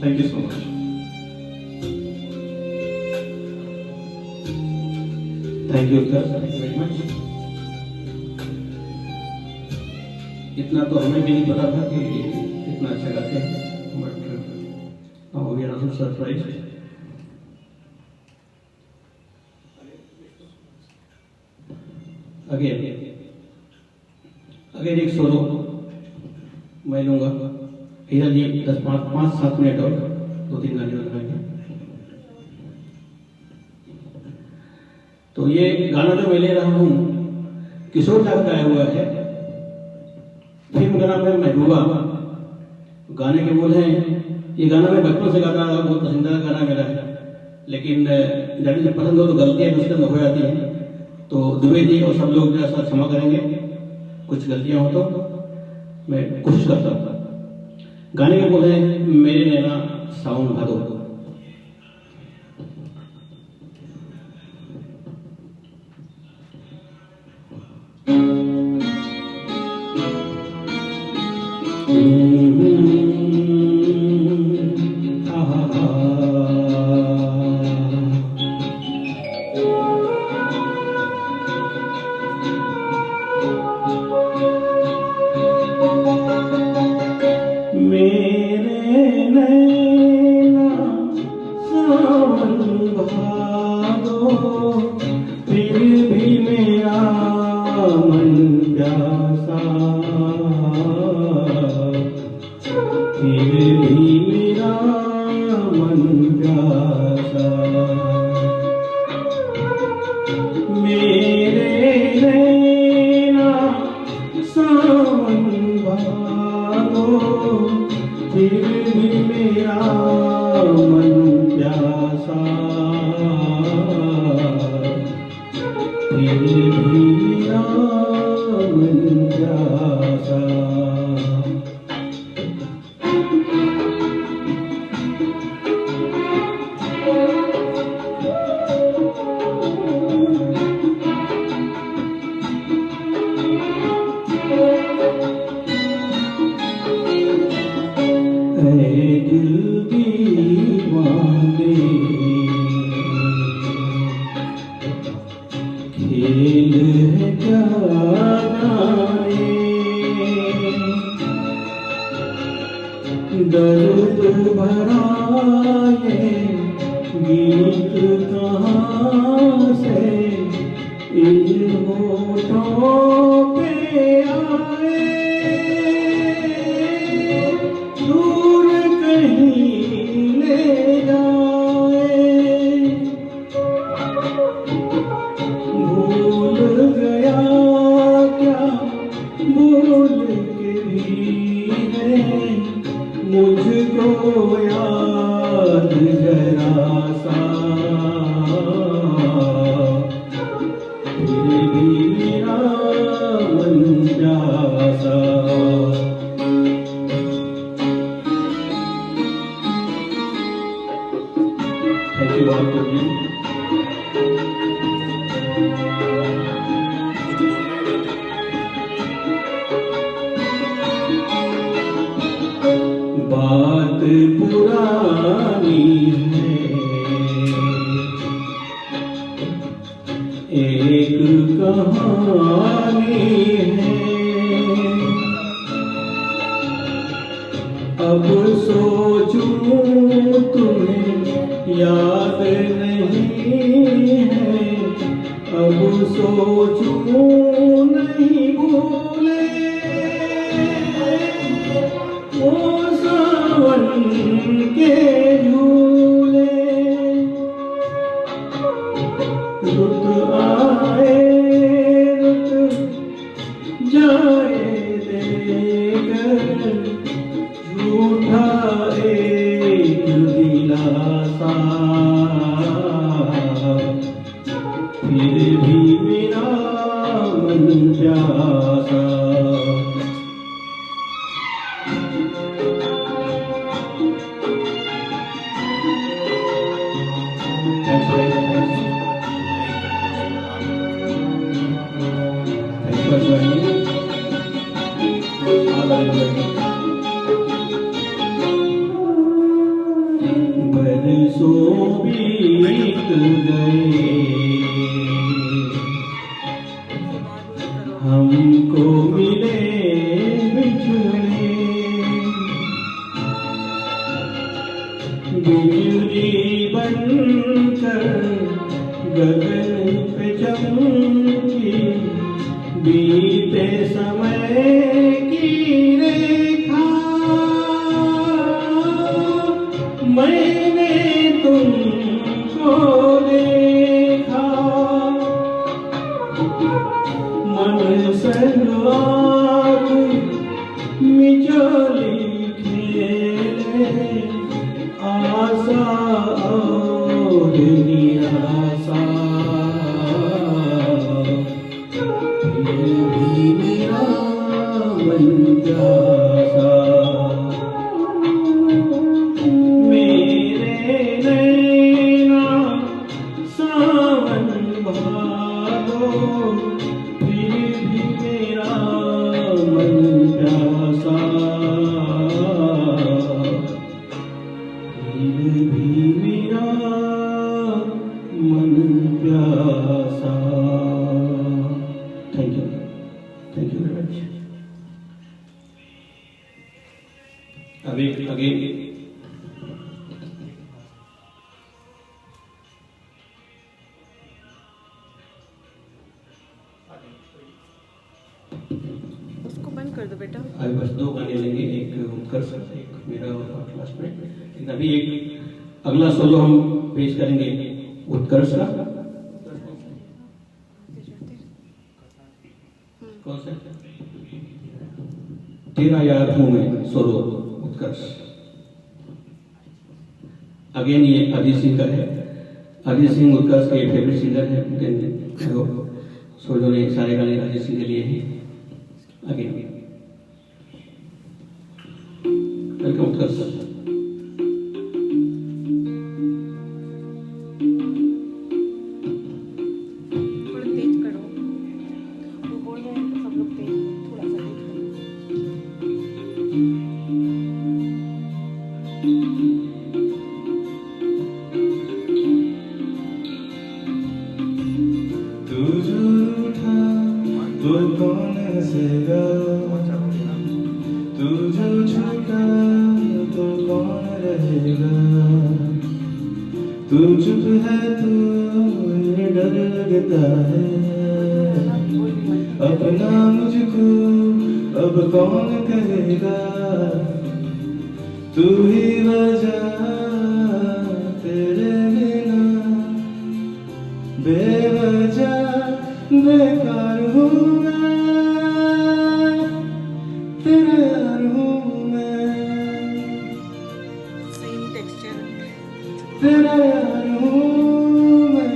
Thank you so much. Thank you sir, thank you very much. इतना तो हमें भी नहीं पता था कि इतना अच्छा गाते हैं, but now we are also surprised. Again एक सोलो मैं लूंगा। हीरा जी 5-7 मिनट और 2-3 गाने और गाएंगे। तो ये गाना जो मैं ले रहा हूँ किशोर दा गाया हुआ है। फिल्म का नाम है महबूबा। गाने के बोल हैं, ये गाना मैं बचपन से गाता रहा, बहुत पसंदीदा गाना मेरा है, लेकिन जब पसंद हो तो गलतियाँ दूसरे में हो जाती हैं। तो दुबे जी और सब लोग जैसा क्षमा करेंगे, कुछ गलतियाँ हो तो मैं कोशिश करता हूँ। गाने के बोल हैं, मेरे नैना सावन भादो। बात पुरानी है, एक कहानी है, अब सोचूं तुम्हें याद नहीं है, अब सोचूं नहीं भूले ओ सावन के झूले, रुत आए रुत जाए देकर झूठा एक दिलासा, फिर भी मेरा प्यासा। Thanks for joining. All are invited. बरसों बीत गए, हमको मिले बिछड़े, बिजली बनकर गगन पे चमकी, बीते समय की रेखा, मैंने तुमको देखा, मन संग मिचोली खेले, आशा और निराशा, ये भी मेरा मन प्यासा। मेरे नैना सावन भादो, फिर भी मेरा मन प्यासा, फिर भी मेरा मन प्यासा। Thank you very much. अभी आगे उसको बंद कर दो बेटा। अभी बस 2 गाने लेंगे, एक उत्कर्ष, एक मेरा और लास्ट में। लेकिन अभी एक अगला सोलो हम पेश करेंगे उत्कर्ष का। कौन सा? तेरा यार हूं मैं, सोलो उत्कर्ष। अगेन ये अरिजीत सिंह का है। अरिजीत सिंह उत्कर्ष के फेवरेट सिंगर है, सोलो ने सारे गाने अरिजीत सिंह के लिए हैं। अगेन वेलकम उत्कर्ष। थोड़ा तेज करो, वो बोल रहे हैं तो सब लोग तेज, थोड़ा सा तेज करो। तू झूठा तो कौन हंसेगा, तू जो झूठा तो कौन रहेगा, तू चुप है तो ये डर लगता है, अपना मुझको अब कौन कहेगा, तू ही वजह तेरे बिना बेवजह बेकार हूँ मैं, तेरे यार हूँ मैं, सेम टेक्सचर। तेरा यार हूँ मैं।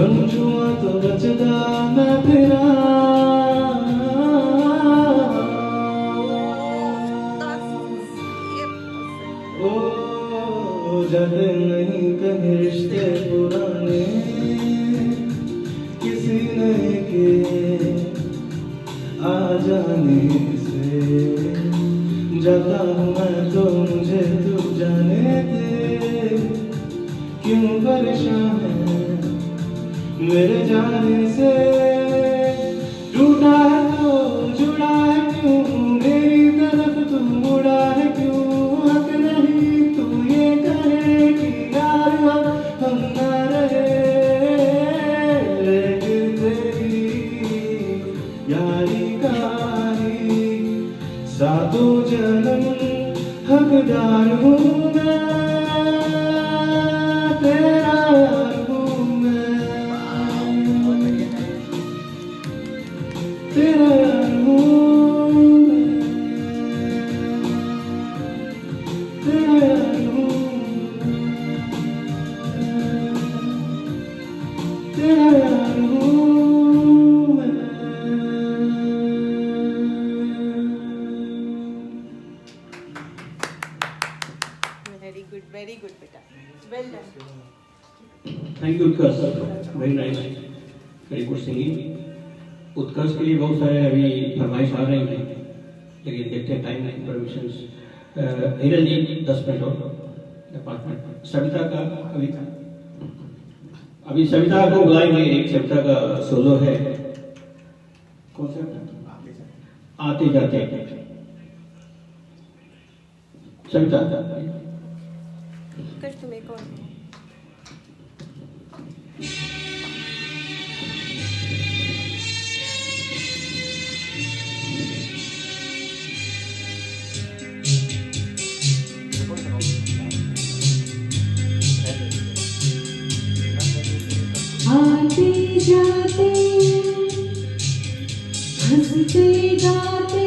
समझुआ तो बचदा मैं फिरा ओ जद नहीं कहीं रिश्ते पुराने किसी नए के आ जाने से जाता हूँ मैं तो मुझे तू जाने दे क्यों परेशान है मेरे जाने से टूटा है तो जुड़ा है क्यों मेरी तरफ तू मुड़ा है क्यों हक नहीं तू ये करे कि यार हम ना रहे लेकिन तेरी यारी का ही सातों जन्म हकदार हूँ मैं तेरा यार हूँ मैं तेरा यार हूँ मैं तेरा यार हूँ तेरा यार हूँ मैं वेरी गुड बेटा, well done. Thank you Utkarsh, very nice, very good singing. Utkarsh के लिए बहुत सारे अभी फरमाइश आ रही हैं, लेकिन देखते हैं टाइम नहीं, परमिशंस। हिरन जी 10 मिनट और 5 मिनट। सविता का अभी सविता को बुलाएंगे, एक सविता का सोलो है। कौन सा? आते जाते। सविता कर तुम एक और। आते जाते हंसते गाते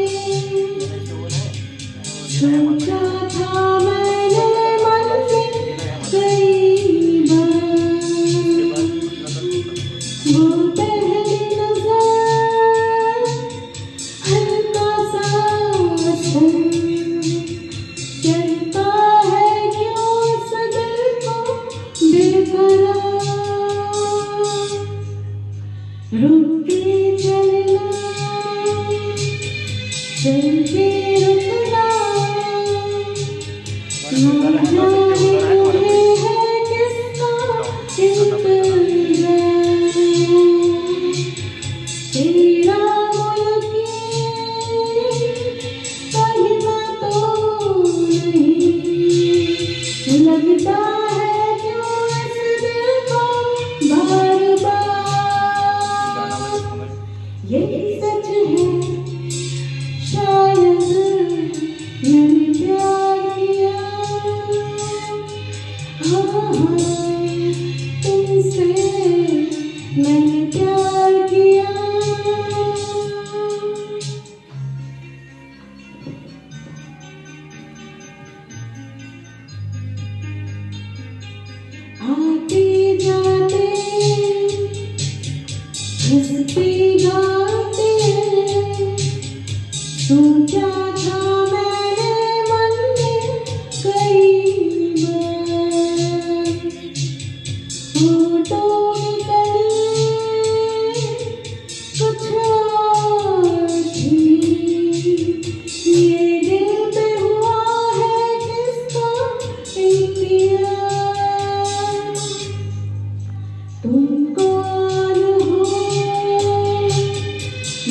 सोचा था मैंने मन में कई बार वो पहली नजर हल्का सा असर कहता है क्यों इस दिल को बेकरार रुक के चलना चल के रुकना ना जाने मुझे है किसका इंतजार तेरा मुल्क कहना तो नहीं लगता है क्यों इस दिल को बार बार यही सच है शायद मैंने प्यार किया हाँ तुमसे मैंने प्यार किया आते जाते हंसते गाते सोचा था मैंने मन में कई बार फोटो निकली कुछ और थी ये दिल पे हुआ है किसका इम्तिहान तुम कौन हो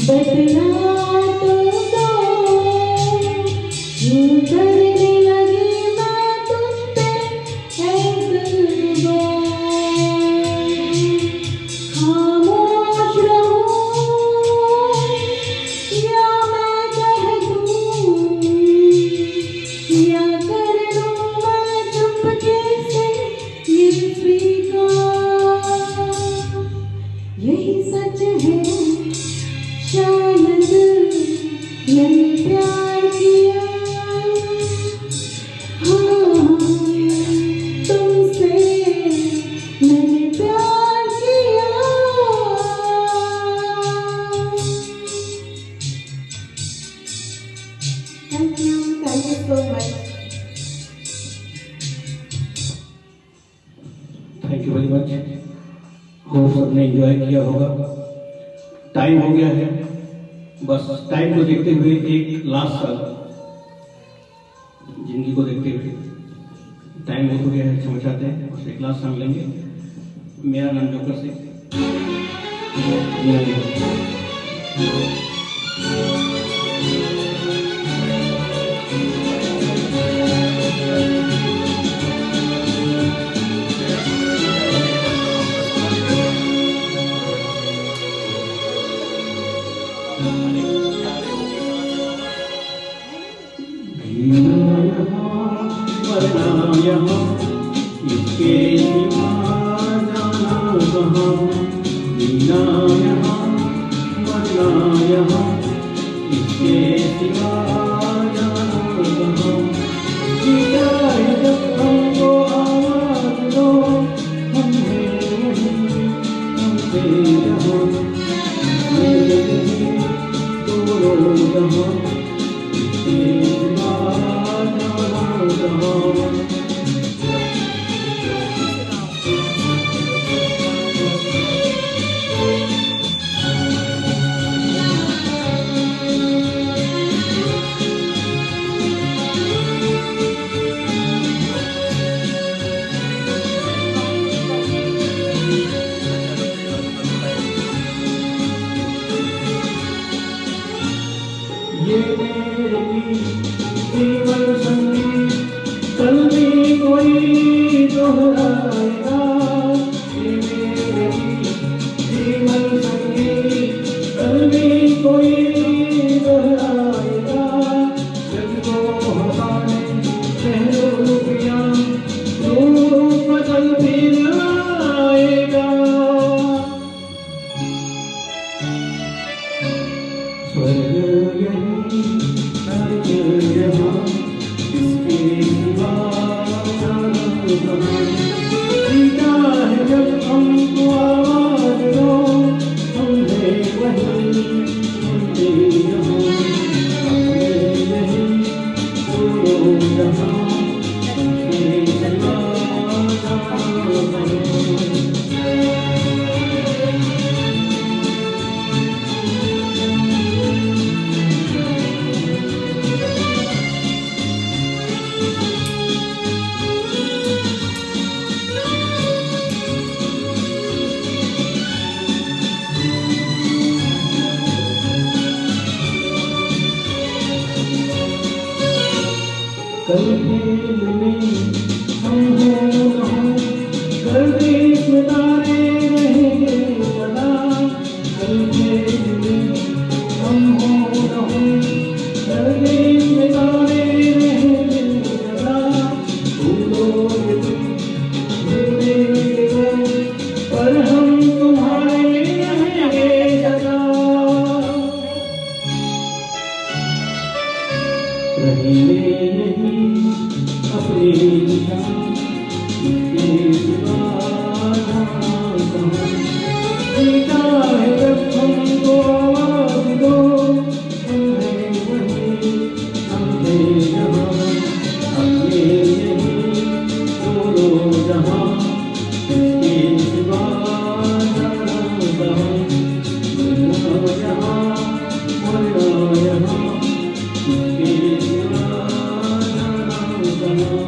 बदला तो दो यूं करने लगी मैं तुझ पे एतबार खामोश रहूं या मैं कह दूं या कर लूं मैं चुपके से ये स्वीकार यही सच है शायद मैंने प्यार किया हाँ तुमसे मैंने प्यार किया किया होगा। टाइम हो गया है, बस टाइम को देखते हुए एक लास्ट साल जिंदगी को देखते हुए टाइम बहुत हो गया है, क्षमा चाहते हैं। बस एक लास्ट सॉन्ग लेंगे। मेरा नाम जोकर सिंह। मरना यहाँ इसके सिवा जाना कहाँ, जीना यहाँ मरना यहाँ इसके सिवा जाना कहाँ। जीता है जब हमको आवाज दो, हम हैं वहीं हम थे यहाँ, मेरे दोनों जहाँ इसके सिवा जाना कहाँ। ये मेरे जीवन संगीत कल भी कोई दोहराएगा। ये मेरे जीवन संगीत कल भी कोई दोहराएगा। जग को हंसाने महरूपियाँ रूप बदल फिर आएगा। स्वर्ग यही नरक यहाँ इसके सिवा जाना कहाँ। जीता है जब हमको आवाज दो, हम हैं वहीं हम थे यहाँ, अपने यही दोनों जहाँ इसके सिवा जाना कहाँ। कल खेल में हम हो न हो, गर्दिश में तारे रहेंगे सदा। कल खेल में हम हो न हो, गर्दिश में तारे रहेंगे सदा। भूलोगे तुम भूलेंगे वो, पर हम तुम्हारे रहेंगे सदा। रहेंगे यही अपनी निशान इसके सिवा जाना कहाँ। जीता है जब हमको आवाज दो, हम हैं वहीं हम थे यहाँ, अपने यही दोनों जहाँ इसके सिवा जाना कहाँ। जीना यहाँ मरना यहाँ इसके सिवा जाना कहाँ।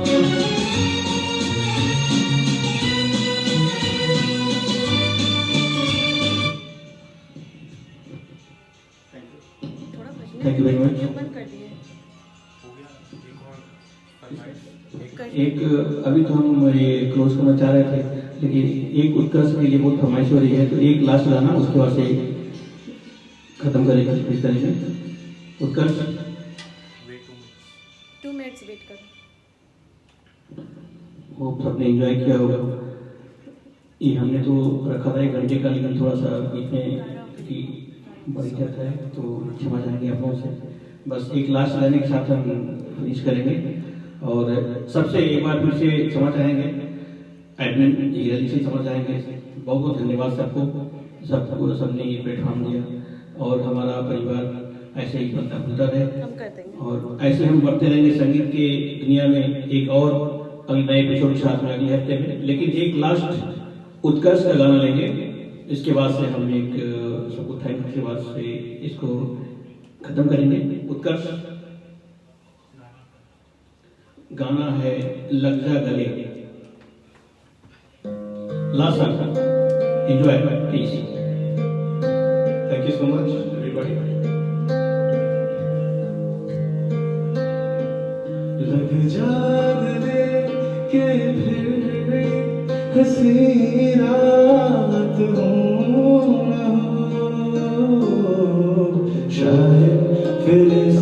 थोड़ा बजने Thank you very much. क्यों बंद कर दिए? एक अभी तो हम ये क्लोज करना चाह रहे थे, लेकिन एक उत्कर्ष के लिए बहुत फरमाइश हो रही है, तो एक लास्ट गाना उसके बाद से खत्म करेगा इस तरह से। उत्कर्ष 2 मिनट्स वेट करो। वो सबने एंजॉय किया होगा। ये हमने तो रखा था 1 घंटे का, लेकिन थोड़ा सा बीच में कि बढ़ जाता है तो क्षमा चाहेंगे आप लोगों से। बस एक लास्ट गाने के साथ हम फिनिश करेंगे और सबसे एक बार फिर से क्षमा चाहेंगे, एडमिन जी से क्षमा चाहेंगे। बहुत बहुत धन्यवाद सबको सबने ये प्लेटफॉर्म दिया और हमारा परिवार ऐसे ही बनता फूलता रहे हम कर देंगे और ऐसे हम बढ़ते रहेंगे संगीत के दुनिया में। एक और अगले नए एपिसोड के साथ में अगले हफ्ते में, लेकिन एक लास्ट उत्कर्ष का गाना लेंगे इसके बाद से हम एक सबको थैंक के बाद से इसको खत्म करेंगे। उत्कर्ष गाना है लग जा गले, last song, enjoy please. Thank you so much, everybody. लग जा गले के फिर हंसी रात हो न हो, शायद फिर इस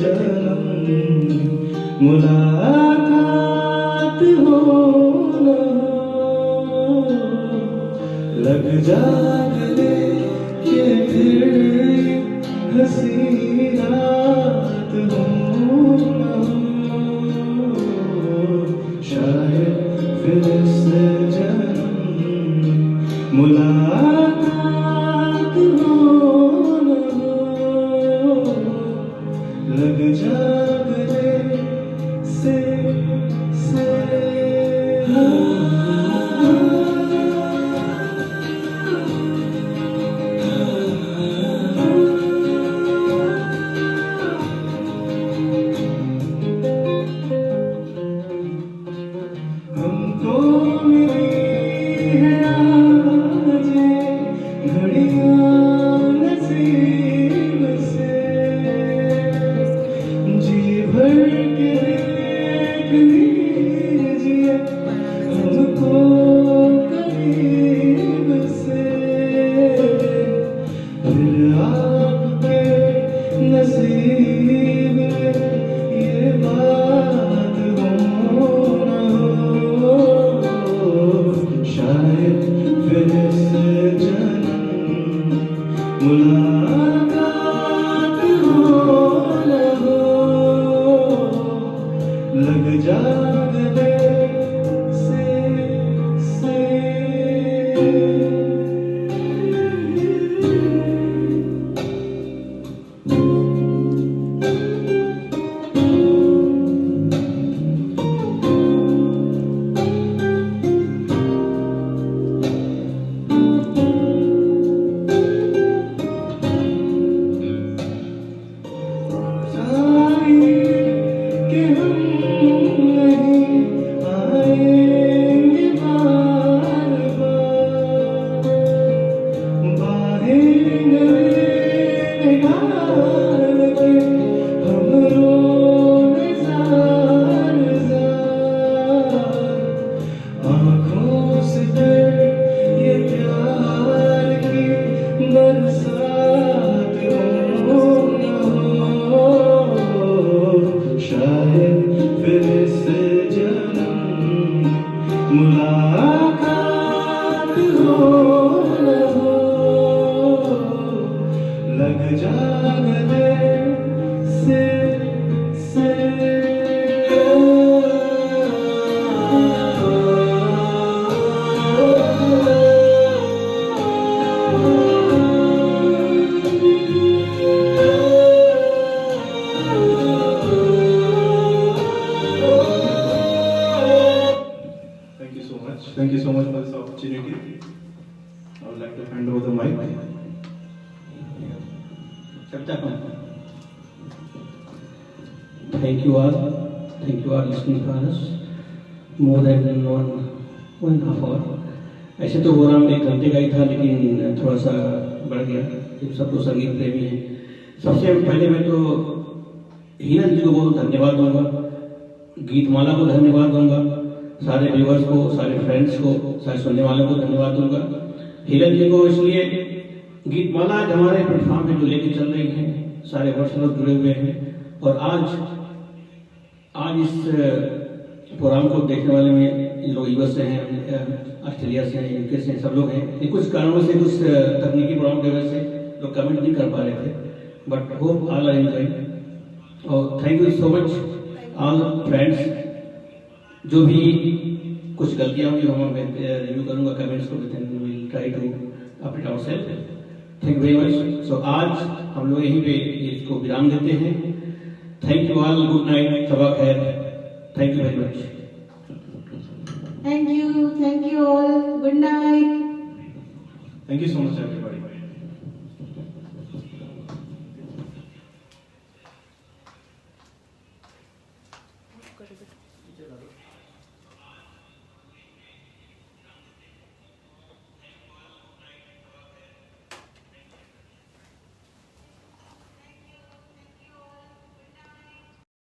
जन्म मुलाकात हो न हो। लग जा गले के फिर हंसी रात हो न हो, शायद फिर से जन्म मुलाकात हो न हो। लग जा गले से हमको मिली है आज घड़ियां नसीब से, जी भर के देख लीजिए हमको करीब से। फिर आपके नसीब में ये बात हो न हो, शायद फिर से जन्म मुलाकात हो न हो। लग जा गले से कि हम नहीं आएंगे बार बार, बाहें गले डाल के हम रोए ज़ार ज़ार। आँखों से ये प्यार की बरसात हो न हो, शायद फिर से जन्म मुलाकात हो न हो। लग जा गले से Thank you so much for this opportunity. I would like to hand over the mic. Thank you all listening to us more than one and a half hour। ऐसे तो प्रोग्राम 1 घंटे का ही था, लेकिन थोड़ा सा बढ़ गया क्योंकि सब तो संगीत प्रेमी हैं। सबसे पहले मैं तो हीरन जी को बहुत धन्यवाद दूंगा, गीतमाला को धन्यवाद दूंगा, सारे व्यूअर्स को, सारे फ्रेंड्स को, सारे सुनने वालों को धन्यवाद दूंगा। हीरन जी को इसलिए, गीतमाला आज हमारे प्लेटफॉर्म पे जो लेके चल रही है, सारे वर्ष लोग जुड़े हुए हैं, और आज इस प्रोग्राम को देखने वाले में लोग यूएस से हैं, ऑस्ट्रेलिया से हैं, यूके से हैं, सब लोग हैं। कुछ कारणों से, कुछ तकनीकी प्रॉब्लम की वजह से लोग कमेंट नहीं कर पा रहे थे, but hope all are enjoying. और thank you so much all friends. जो भी कुछ गलतियां हुई हम रिव्यू करूंगा कमेंट्स को, will try to update ourselves. Thank you very much. So आज हम लोग यहीं पे इसको विराम देते हैं। Thank you all, good night, सबा खैर, thank you very much. Thank you all. Good night. Thank you so much, everybody.